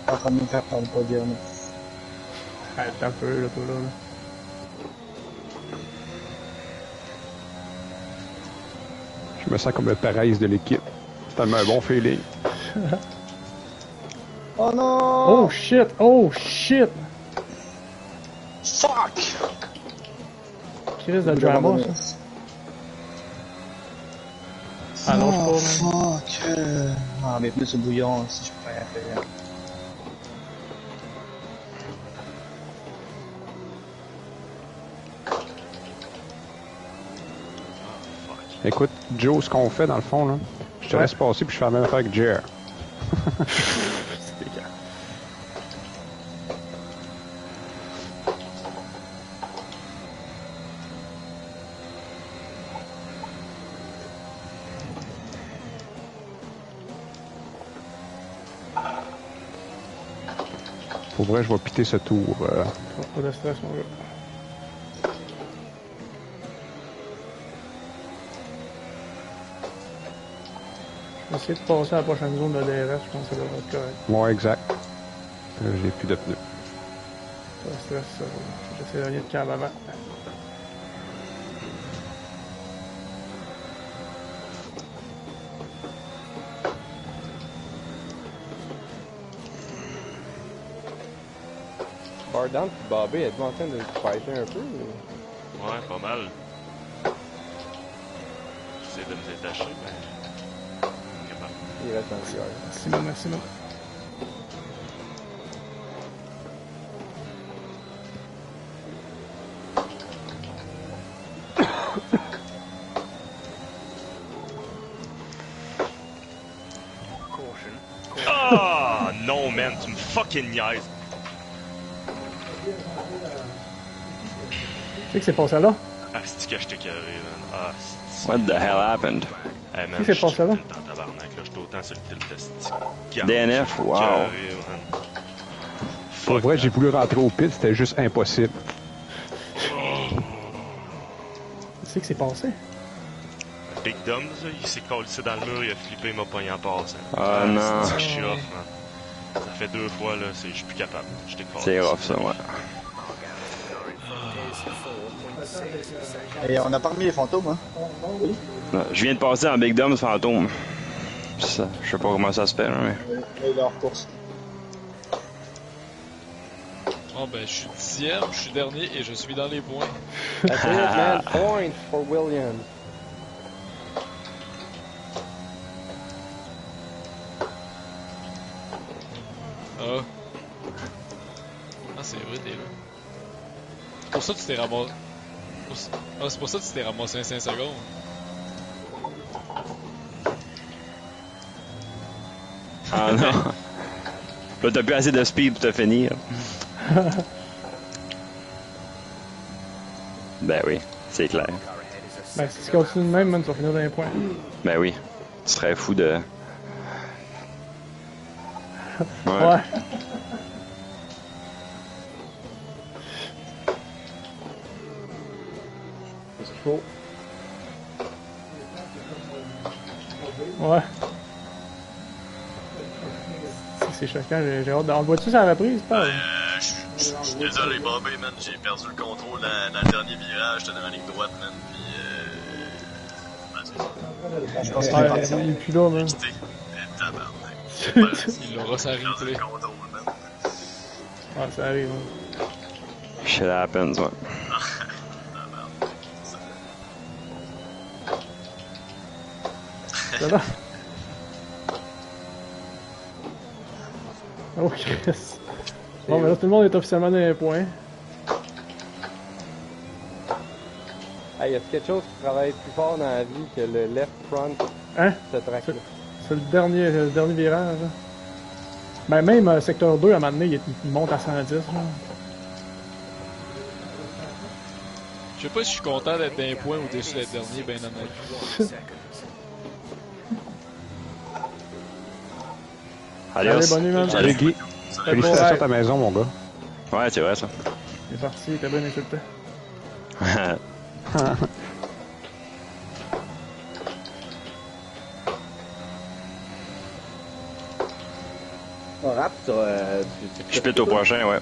En train de me faire par le podium. Arrête un peu, là, toi, là. Je me sens comme le Perez de l'équipe. C'est tellement un bon feeling. Oh non! Oh shit! Oh shit! Fuck! Qui risque de drama, ça? Ah non, je Oh, sais pas, man. fuck! Ah, mais plus ce bouillon, si je peux rien faire. Écoute, Joe, ce qu'on fait dans le fond, là, je te laisse passer puis je fais la même affaire avec Jer. C'était calme. Pour vrai, je vais piter ce tour. Pas de stress, mon gars. Je vais essayer de passer à la prochaine zone de DRS, je pense que ça devrait être correct. Ouais, exact. J'ai plus de pneus. Pas de stress, j'essaie de venir de cave avant. Bardown et Bobby, êtes-vous en train de se fighter un peu? Ou... Ouais, pas mal. J'essaie de me détacher, mais... Il reste en arrière. Simon, merci, non. Ah non, man, tu me fucking niaises. Tu sais que c'est passé là? Ah, c'est que je t'ai carré, man. Ah, c'est... What the hell happened? Hey, man, Qui s'est passé là? Dans tabarnak, là, j'étais autant sur le tilt. DNF, wow. Pour vrai, j'ai voulu rentrer au pit, c'était juste impossible. Tu sais que c'est passé? Big Dom, il s'est collé dans le mur, il a flippé, il m'a pogné en passant. Ah non. C'est que je suis off, man. Ça fait 2 fois, là, je suis plus capable. Je t'ai C'est rough, ça, ouais. Et on a pas remis les fantômes, hein? Non, je viens de passer en Big Dom fantôme. Ça, je sais pas comment ça se fait, là, mais... Et leur course. Oh ben, je suis 10e, je suis dernier et je suis dans les points. That's it, man. Point for Williams. Ah. Ah, c'est vrai, t'es là. C'est pour ça que tu t'es ramassé. Ah, c'est pour ça que tu t'es ramassé 5 secondes. Ah non. Là, t'as plus assez de speed pour te finir. Ben oui, c'est clair. Ben, si tu continues de même, man, tu vas finir dans les points. Ben oui. Tu serais fou de... Ouais. Qu'est-ce qu'il faut? Ouais. C'est choquant, j'ai hâte. On le voit-tu sur la reprise? Pas? Je suis désolé, Bobby, man. J'ai perdu le contrôle dans le dernier virage. J'étais dans la ligne droite, man. Puis, Je pense qu'il est parti. Il est plus là, man. Il l'aura sa replay. Ouais, ça arrive, hein. Shit happens, ouais. C'est là. Oh, Chris. Bon, mais là, tout le monde est officiellement dans les points. Hey, y a quelque chose qui travaille plus fort dans la vie que le left front? Hein? Ce track-là. C'est le dernier virage. Hein. Ben, même secteur 2, à un moment donné, il monte à 110. Là. Je sais pas si je suis content d'être d'un point ou déçu d'être dernier, ben honnête. Allez, bonne nuit, man. Salut, Guy. Félicitations à ta maison, mon gars. Ouais, c'est vrai, ça. Il est parti, il était bien insulté. On rap, Je pète au prochain, ouais.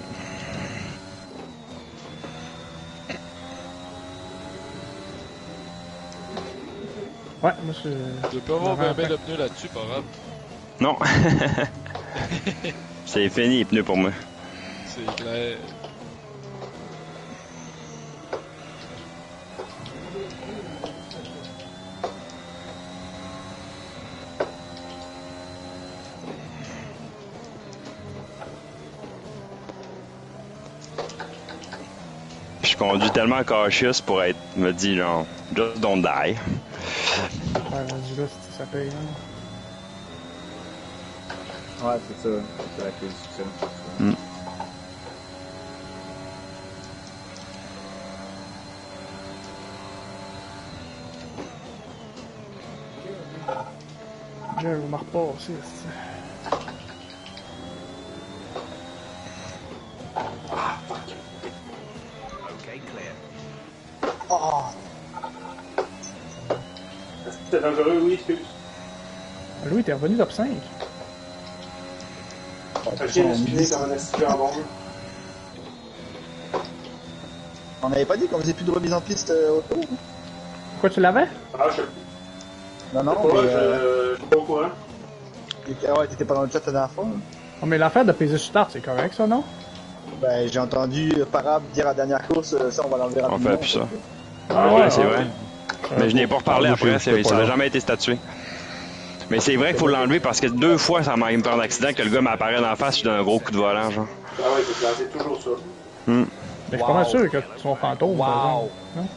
Ouais, moi je... Tu peux avoir un bel de pneus là-dessus, pas grave. Non. C'est fini, les pneus pour moi. C'est clair. Je conduis tellement cautious pour être, me dit genre, just don't die. Ouais, rendu là, ça paye, hein. Ouais, c'est ça. C'est la clé du succès. Mm. Jerry m'a repassé. c'était dangereux, oui, excuse. Louis, t'es revenu top 5. Ok, je suis fini comme un astuce en bon. On n'avait pas dit qu'on faisait plus de remise en piste auto? Pourquoi tu l'avais? Ah, je sais Non, non, pas, je suis pas au courant. Ah ouais, t'étais pas dans le chat la dernière fois. Oh, mais l'affaire de peser sur start, c'est correct, ça, non? Ben, j'ai entendu Parab dire à la dernière course, ça on va l'enlever On rapidement. fait plus ça. Ah Ouais, ouais, c'est vrai. Mais je n'ai pas reparlé après, ça pas n'a là. jamais été statué. Mais c'est vrai qu'il faut l'enlever parce que 2 fois, ça m'a fait un accident que le gars m'apparaît dans la face, je donne un gros coup de volant, genre. Ah ouais, c'est toujours ça. Mais je suis pas mal sûr que son fantôme, par exemple. Non?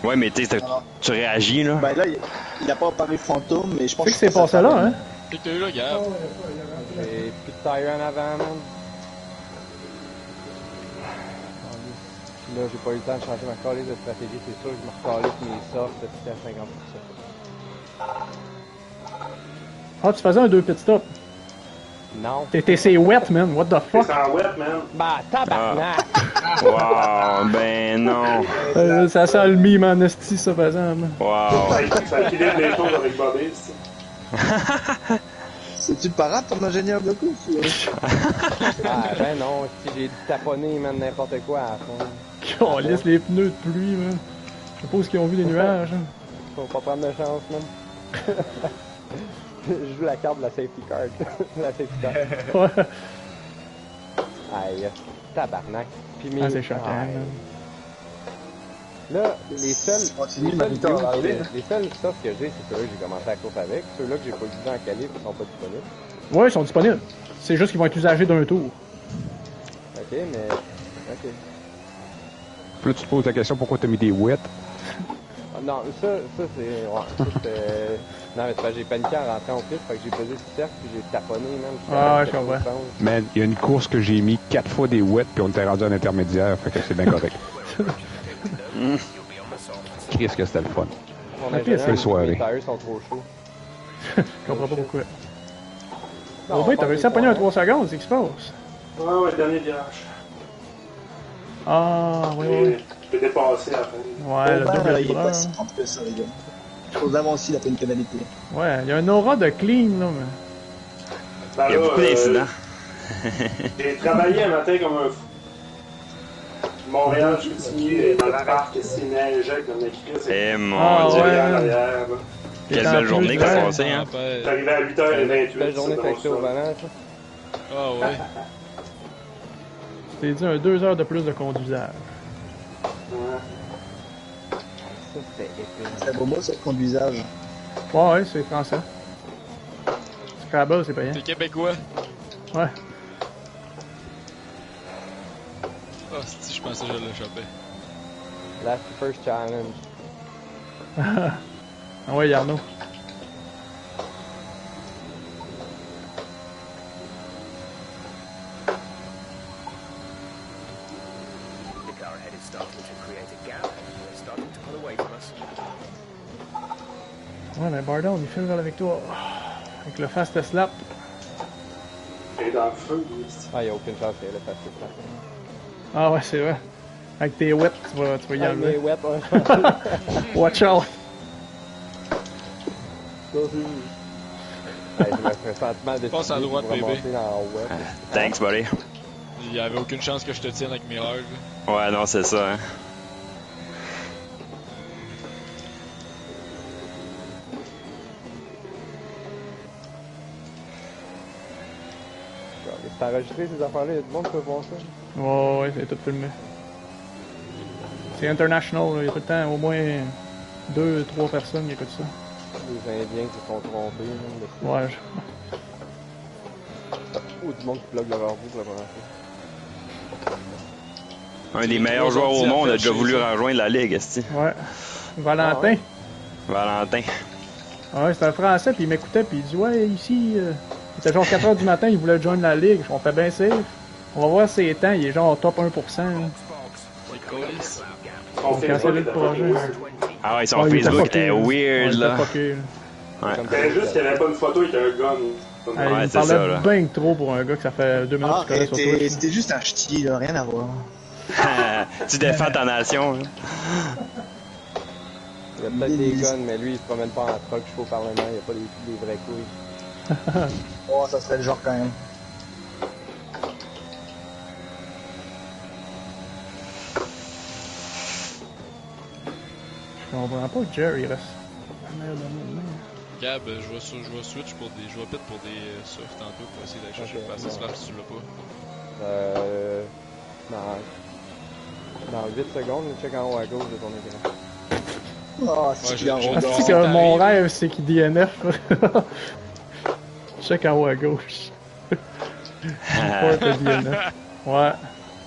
Ouais, mais tu sais, tu réagis, là. Ben là, il a pas apparu fantôme, mais je pense Tu sais que c'est passé là, hein? Qu'est-ce que t'as eu là, Gab? J'ai plus de tire en avant, man. Là, j'ai pas eu le temps de changer ma calice de stratégie, c'est sûr que je me recalisse mes softs depuis à 50%. Ah, tu faisais un 2 pit stop. Non. C'est wet, man. What the fuck? C'est en wet, man. Bah, tabarnak! Wow, ben non. Ça sent le mime en esti, ça, par exemple. Wow. Ça équilibre les choses avec Bobby, ça. C'est-tu Parab, ton ingénieur de course? Ah, ben non, si j'ai taponné, man, n'importe quoi à la fin. On laisse les pneus de pluie, man. Je suppose qu'ils ont vu des nuages. Hein. Faut pas prendre de chance, man. Je joue la carte de la safety card. La safety card. Ouais. Aïe, tabarnak. Puis mes... Ah, c'est choquant, man. Là, les seuls softs que j'ai, c'est ceux-là que j'ai commencé la course avec. Ceux-là que j'ai pas utilisés en qualif, ils sont pas disponibles. Ouais, ils sont disponibles. C'est juste qu'ils vont être usagés d'un tour. Ok, mais... Ok. Puis là, tu te poses la question pourquoi t'as mis des wets. Non, ça c'est... Ouais, ça c'est... Non, mais c'est parce que j'ai paniqué en rentrant au piste, fait que j'ai pesé sur cercle puis j'ai taponné, même. Ah, je comprends. Man, il y a une course que j'ai mis 4 fois des wets puis on était rendu à l'intermédiaire, fait que c'est bien correct. Qu'est-ce que c'était le fun. On a déjà les soirées. Les tires sont trop chauds. Je comprends pas pourquoi. Au moins, t'as réussi à pogner un 3 secondes, c'est ce qui se passe. Ouais, dernier virage. Ah, ouais. Je peux dépasser à la fin. Ouais, le double Il est pas livreur. si propre que ça, les gars. Chose avant aussi, il a fait une pénalité. Ouais, il y a un aura de clean, là, mais... Ben Il y a là, beaucoup d'incidents. j'ai travaillé un matin comme un fou. Montréal, je suis dans le parc, c'est neigeait comme écrit. Eh mon Ah, dieu. ouais. En arrière, là. Quelle belle journée qu'on a passée, hein. J'étais arrivé à 8h28. Belle journée c'est fixée au drôle, ça. volant, ça. Ah ouais. Je t'ai dit un 2 heures de plus de conduisage. Ouais. Ça, c'était épique. C'est un beau mot, ça, le conduisage. Ouais, ouais, c'est français. Scrabble, c'est payant. T'es québécois. Ouais. Ah, si je pensais que je l'échappais. Last first challenge. Ah ouais, Yarno. The car ahead is starting to create a gap, and they're starting to pull away from us. Ouais, mais Bardon, il file vers la victoire. Avec le fast slap. Et dans le feu, lui. Ah, y'a aucune chance qu'elle ait passé ça. Ah ouais, c'est vrai. Avec tes wets, tu vas y Avec mes enlever. wet, ouais. Watch out! Hey, j'ai un sentiment de Passe à droite, pour bébé. remonter dans le wet. Thanks, buddy. Il y avait aucune chance que je te tienne avec mes rêves. Ouais, non, c'est ça, hein. C'est enregistré ces affaires-là, y'a du monde qui peut voir ça. Ouais, ouais, c'est tout filmé. C'est international, il y a tout le temps au moins 2-3 personnes qui écoutent ça. Les Indiens qui se sont trompés, même, dessus. Ouais, Ou du monde qui plug leur bout pour la première fois. Un des meilleurs joueurs au monde a déjà voulu rejoindre la ligue, esti. Ouais. Valentin. Valentin. Ouais, c'était un français, puis il m'écoutait, puis il dit ouais, ici, il était genre 4h du matin, il voulait joindre la ligue. On fait bien safe. On va voir ses temps, il est genre top 1%. Hein. C'est colis. On a cancellé le projet. Ah ouais, son Facebook était weird, là. Ouais. C'était juste qu'il n'y avait pas une photo avec un gun. Ouais, il parlait bien trop pour un gars que ça fait 2 minutes qu'il connaît sur Twitch. C'était juste un ch'ti, là, rien à voir. Tu défends ta nation. Hein. Il y a peut-être des guns, mais lui, il se promène pas en truck jusqu'au Parlement, il n'y a pas des vraies couilles. Oh, ça serait le genre quand même. Je comprends pas que Jerry reste. Ah, merde, Gab, je vais switch pour des. Je vais pit pour des surf tantôt pour essayer d'aller chercher le fast slap si tu l'as pas. Dans 8 secondes, check en haut à gauche de ton écran. Oh, c'est que mon rêve, c'est qu'il DNF. Check en haut à gauche. J'ai peur de DNF. Ouais,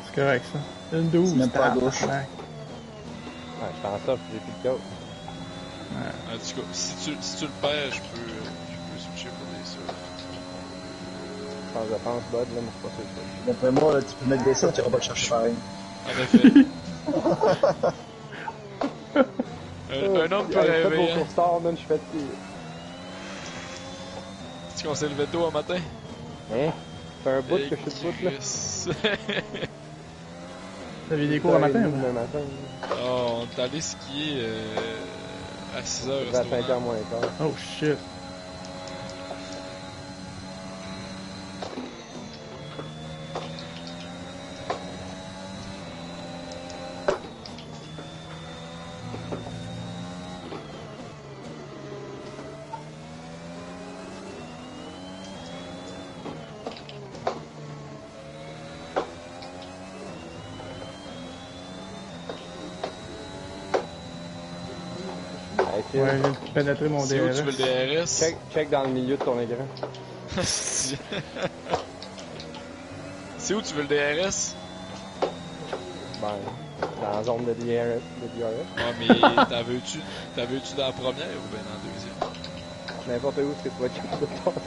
c'est correct ça. Une 12. Même pas à gauche. Ouais, je fais en sorte que j'ai plus de code. En tout cas, si tu le perds, je peux switcher pour des surf. Sans défense, bud, là, mais c'est pas sûr. D'après moi, là, tu peux mettre des sorts, tu iras pas le chercher pareil. En effet. Un homme peut rêver. Pour course-tard, man, je suis fatigué. Tu qu'on s'est levé tôt un matin? Hein? C'est un bout que je suis debout, là. T'avais des cours le matin? Oh, on est allé skier à 6h. À 5h moins quart. Oh shit. Ouais, je viens de pénétrer mon DRS. C'est où tu veux le DRS? Check dans le milieu de ton écran. C'est où tu veux le DRS? Ben, dans la zone de DRS. Ah, mais t'as veux-tu dans la première ou bien dans la deuxième? N'importe où ce que tu vas capable de passer.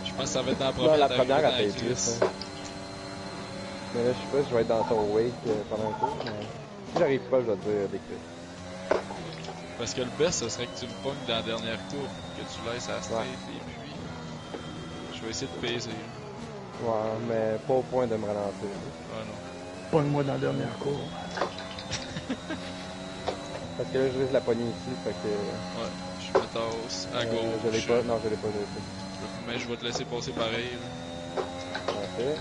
Je pense que ça va être dans la première. Non, la première, elle paye plus. Hein. Mais là, je sais pas si je vais être dans ton wake pendant un coup, mais si j'arrive pas, je vais te dire des clés. Parce que le best, ce serait que tu me pognes dans la dernière tour, que tu laisses à straight, et puis je vais essayer de peser. Ouais, mais pas au point de me ralentir. Ouais, non. Pogne-moi dans la dernière cour. Parce que là, je risque la poignée ici, fait que... Ouais, je me tasse à gauche. Je l'ai pas, non, je l'ai pas. Mais je vais te laisser passer pareil. Parfait.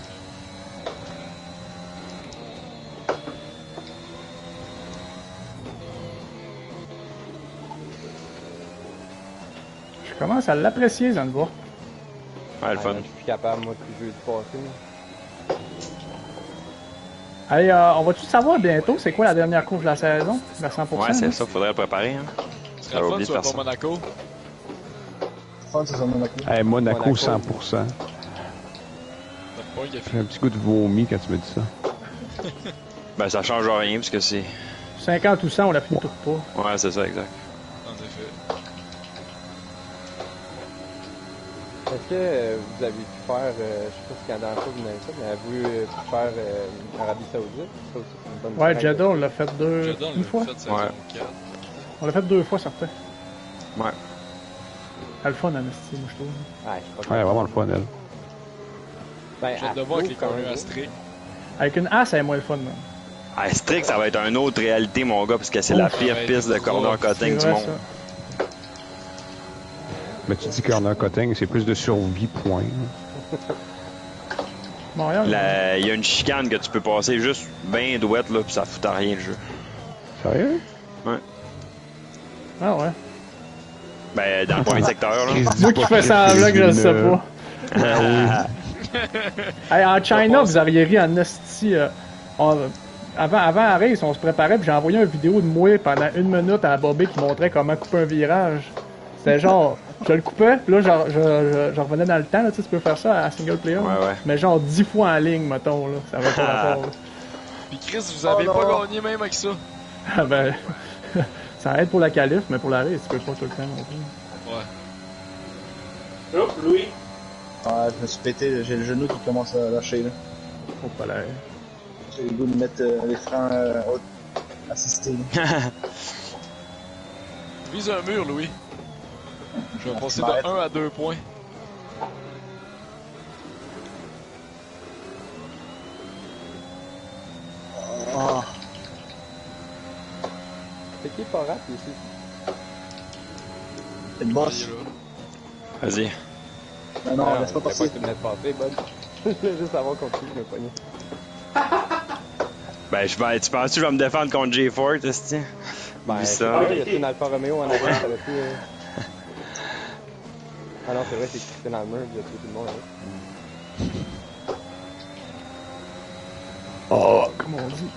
Je commence à l'apprécier, Zanva. Ouais, le fun. Je suis capable, moi, depuis jeudi passé. Allez, on va tout savoir bientôt, c'est quoi la dernière course de la saison? La 100%? Ouais, c'est ça, faudrait préparer. Hein. Ça va oublier de faire ça. Monaco. Fun, c'est ça, Monaco. Hey, Monaco 100%. J'ai un petit goût de vomi quand tu me dis ça. Ben, ça change rien, parce que c'est... 50 ou 100, on l'a fini tout pas. Ouais, c'est ça, exact. En effet. Est-ce que vous avez pu faire, je sais pas si quand dans le show vous n'avez fait, mais avez-vous pu faire Arabie Saoudite? Ça aussi, c'est une bonne Ouais, Jeddah, on l'a fait une fois. Ouais. On l'a fait 2 fois, certain. Ouais. Elle le fun, Anastie, moi, je trouve. Ouais, vraiment le fun, elle. Ben, j'ai hâte de voir avec les corners à strict. Avec une A, c'est moins le fun, man. Ah, strict, ça va être une autre réalité, mon gars, parce que c'est la pire piste de corner cutting du monde. Ça. Mais tu dis corner cutting, c'est plus de survie, point. Montréal, il y a une chicane que tu peux passer juste bien douette, là, pis ça fout à rien le jeu. Sérieux? Ouais. Ah ouais. Ben, dans le premier secteur, là. Moi qui fais semblant que je le sais pas. Hey, en China, vous auriez ri en esti. Avant la race, on se préparait, puis j'ai envoyé une vidéo de moi pendant 1 minute à Bobby qui montrait comment couper un virage. C'était genre, je le coupais, puis là, je revenais dans le temps, là, tu peux faire ça à single player. Ouais. Mais genre 10 fois en ligne, mettons, là. Ça va pas rapport. Puis Chris, vous avez pas gagné même avec ça. Ah ben, ça aide pour la qualif, mais pour la race, tu peux pas tout le temps non plus. Ouais. Oh, Louis. Ah, je me suis pété, j'ai le genou qui commence à lâcher, là. Oh, pas l'air. J'ai le goût de mettre les freins assistés, là. Vise un mur, Louis. Je vais passer de 1 à 2 points. Oh. C'est qui pas rap ici? C'est le boss. Vas-y. Non, non, laisse pas passer. Tu venais de passer, bud. Je voulais juste savoir contre qui je me pognais. Ben, tu penses que je vais me défendre contre J-Fort, est-ce que Ben, Oublie c'est ça. vrai, y a une Alfa Romeo en avant, ça aurait pu... Ah non, c'est vrai, c'est Christine Almer, il a tué tout le monde, hein. Oh, comme on dit.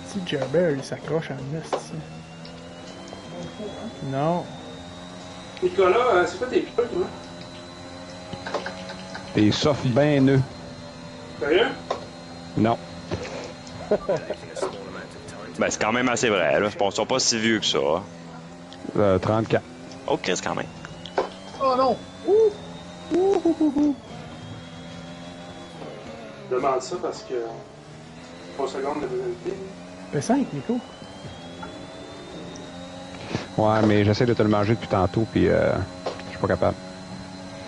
Si Jabber, il s'accroche en nest, ici. Non. Nicolas, c'est quoi tes trucs, moi? Des soft ben nœuds. Sérieux? Non. Ben, c'est quand même assez vrai, là. Ils sont pas si vieux que ça. 34. Oh, Chris, quand même. Oh non! Je demande ça parce que... 3 secondes de pénalité. P5, Nico. Ouais, mais j'essaie de te le manger depuis tantôt, puis je suis pas capable.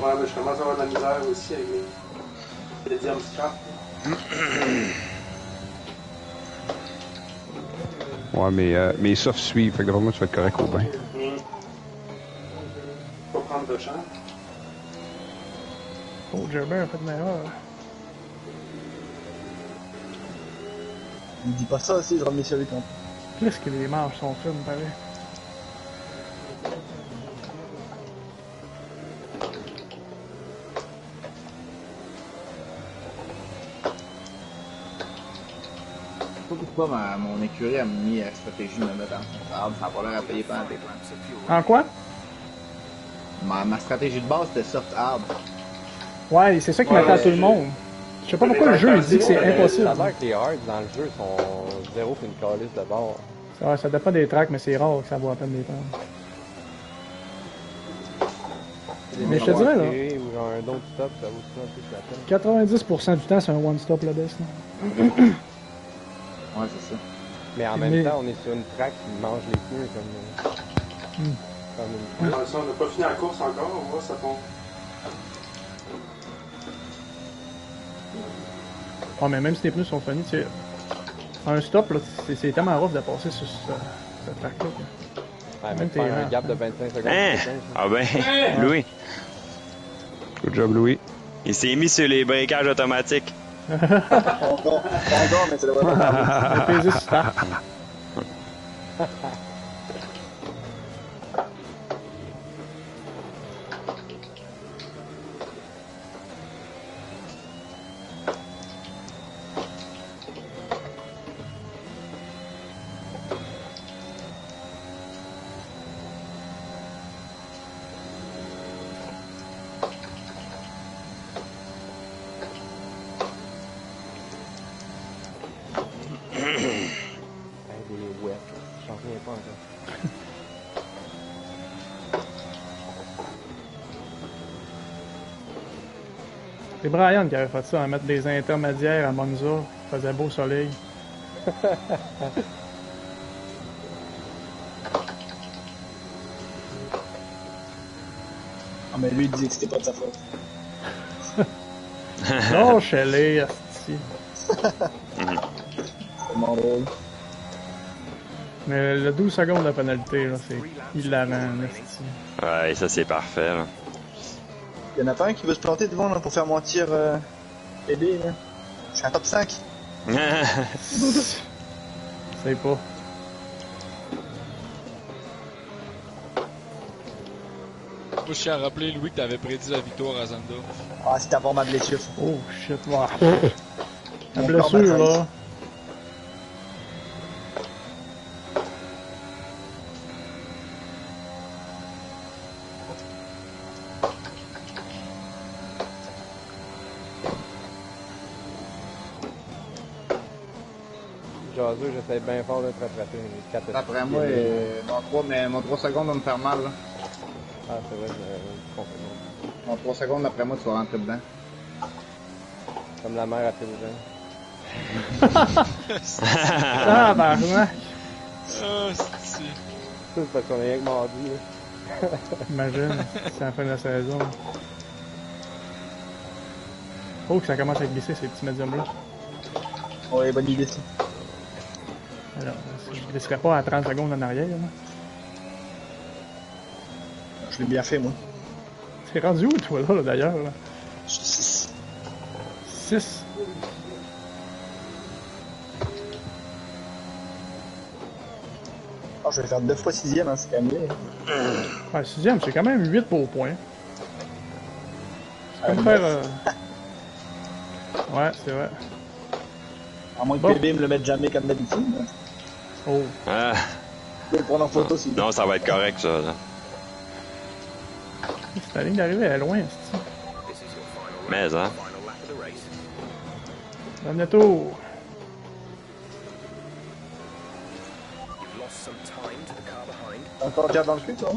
Ouais, mais je commence à avoir de la misère aussi avec les diams scrap. Ouais, mais mes softs suivent, fait que d'après moi, tu vas être correct au bain. Faut prendre de champ. Oh, Jabber a fait une erreur. Il dit pas ça aussi, je remets sur les comptes. Plus que les marges sont fines, pareil. Je sais pas pourquoi mon écurie a mis la stratégie de me mettre en son arbre, ça a pas l'air à payer pendant des plans. En quoi? Ma stratégie de base c'était soft arbre. Ouais, c'est ça qui m'attend à tout le monde. Je sais pas pourquoi le jeu il dit que c'est impossible. Ça a l'air que les hards dans le jeu sont zéro puis une calice de bord. Ouais, ça dépend des tracks, mais c'est rare que ça vaut à peine des prendre. Mais je te dirais, là, Ou genre un don't stop, ça vaut ça un peu la peine. 90% du temps, c'est un one-stop le best. Là. Ouais, c'est ça. Mais en même temps, on est sur une track qui mange les pneus comme une... Attention, on n'a pas fini la course encore, on voit ça fond. Oh, mais même si tes pneus sont funny, tu sais, un stop, là, c'est tellement rough de passer sur ce track-là. Ouais, même faire un gap de 25 secondes. Hein? Ah ben, Louis. Good job, Louis. Il s'est mis sur les breakages automatiques. Encore, mais ça devrait pas faire. Le start. C'est Brian qui avait fait ça, à mettre des intermédiaires à Monza. Il faisait beau soleil. Ah, mais lui, il disait que c'était pas de sa faute. Non, Shelley, asti. C'est vraiment drôle. Mais le 12 secondes de pénalité, là, c'est hilarant, asti. Ouais, ça c'est parfait, là. Il y en a pas un qui veut se planter devant là, pour faire mentir bébé là. Je suis un top 5. C'est pas. Moi, je tiens à rappeler, Louis, que t'avais prédit la victoire à Zanda. Ah, c'était avant ma blessure. Oh shit, wow. La blessure, là. Jaseux, j'essaie bien fort de te rattraper. Après moi, mon 3 secondes va me faire mal. Là. Ah, c'est vrai, je comprends. Mon 3 secondes, après moi, tu vas rentrer dedans. Comme la mère a fait le jeune. Ah, bah, ouais. Ah, c'est... Ça, c'est parce qu'on est rien que mardi, là. Imagine, c'est la fin de la saison. Oh, que ça commence à glisser ces petits médiums-là. Ouais, bonne idée ça. Alors, je ne glisserais pas à 30 secondes en arrière. Là. Je l'ai bien fait, moi. C'est rendu où, toi, là, d'ailleurs? Là? 6. 6? Oh, je vais faire 2 fois 6ème, hein, c'est quand même bien. Ouais, 6ème, c'est quand même 8 pour point. Je peux me faire... Ouais, c'est vrai. À moins que PB me le mette jamais comme d'habitude. Oh. Ah. Je vais le prendre en photo si. Non, ça va être correct, ça. Là. C'est la ligne d'arrivée, elle est loin, c'est-tu? Mais, hein. Dernier tour. Encore déjà dans le cul, toi?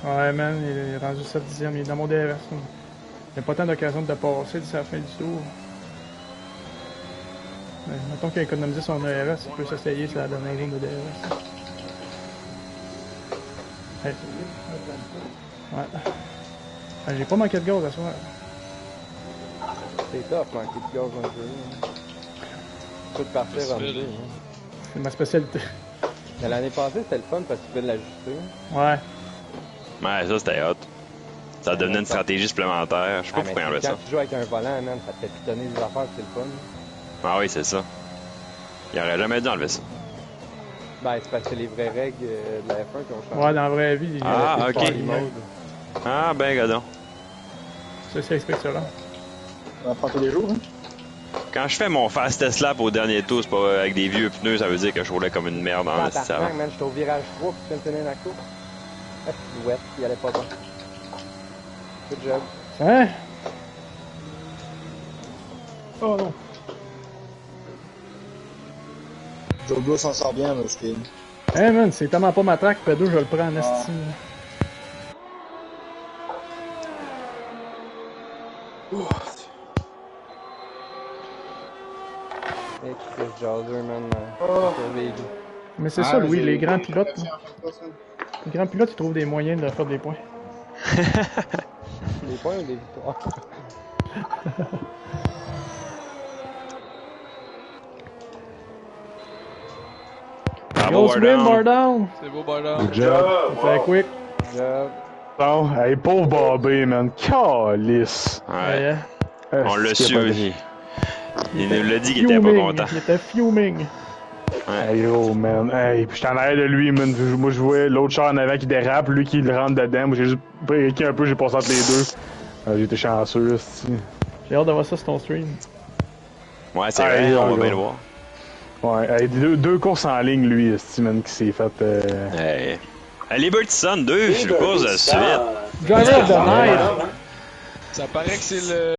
Ouais, man, il est rendu 7-10ème, il est dans mon DRS. Il n'y a pas tant d'occasion de passer d'ici la fin du tour. Mais, mettons qu'il a économisé son DRS, il peut s'essayer sur la dernière zone de DRS. Hey. Ouais. J'ai pas manqué de gaz à soir. C'est top, manquer de gaz dans le jeu. Tout parfait rendu. C'est ma spécialité. Mais l'année passée, c'était le fun parce que tu peux l'ajuster. Ouais. Ouais, ça c'était hot. Ça devenait une stratégie supplémentaire. Je sais pas pourquoi on enlevait ça. Quand tu joues avec un volant, man, ça te fait donner des affaires, c'est le fun. Ah oui, c'est ça. Il aurait jamais dû enlever ça. Ben, c'est parce que c'est les vraies règles de la F1 qui ont changé. Ouais, dans la vraie vie, il y a des Ah, ben, gadon. Ça explique cela. On apprend tous les jours, hein? Quand je fais mon fastest lap au dernier tour, c'est pas avec des vieux pneus, ça veut dire que je roulais comme une merde en ça va. Man, j'étais au virage 3 puis tu viens de tenir la course. Ah, c'est wet, il allait pas bien. Good job. Hein? Oh non. Jogo s'en sort bien, parce que... Hey man, c'est tellement pas ma track, P2, je le prends en esti. Et Chris Jauser, man. Mais c'est ça, Louis, les grands pilotes. Les grands pilotes, ils trouvent des moyens de faire des points. Des points ou des victoires? Go swim, bar down! C'est beau, bar down. Good job. C'est quick. Good job. Bon, hey, pauvre Bobby, man. Calice. Ouais. On l'a su aussi. Il nous l'a dit qu'il était pas content. Il était fuming. Hey yo, man. Hey, puis j'étais en arrière de lui, man. Moi, je vois l'autre char en avant qui dérape, lui qui le rentre dedans. Moi, j'ai juste breaké un peu, j'ai passé entre les deux. J'ai été chanceux, aussi. J'ai hâte de voir ça sur ton stream. Ouais, c'est vrai, on va bien le voir. Ouais, hey, deux courses en ligne, lui, man, qui s'est fait. Hey. Liberty Sun 2 courses de suite. Driver of the night. Ça paraît que c'est le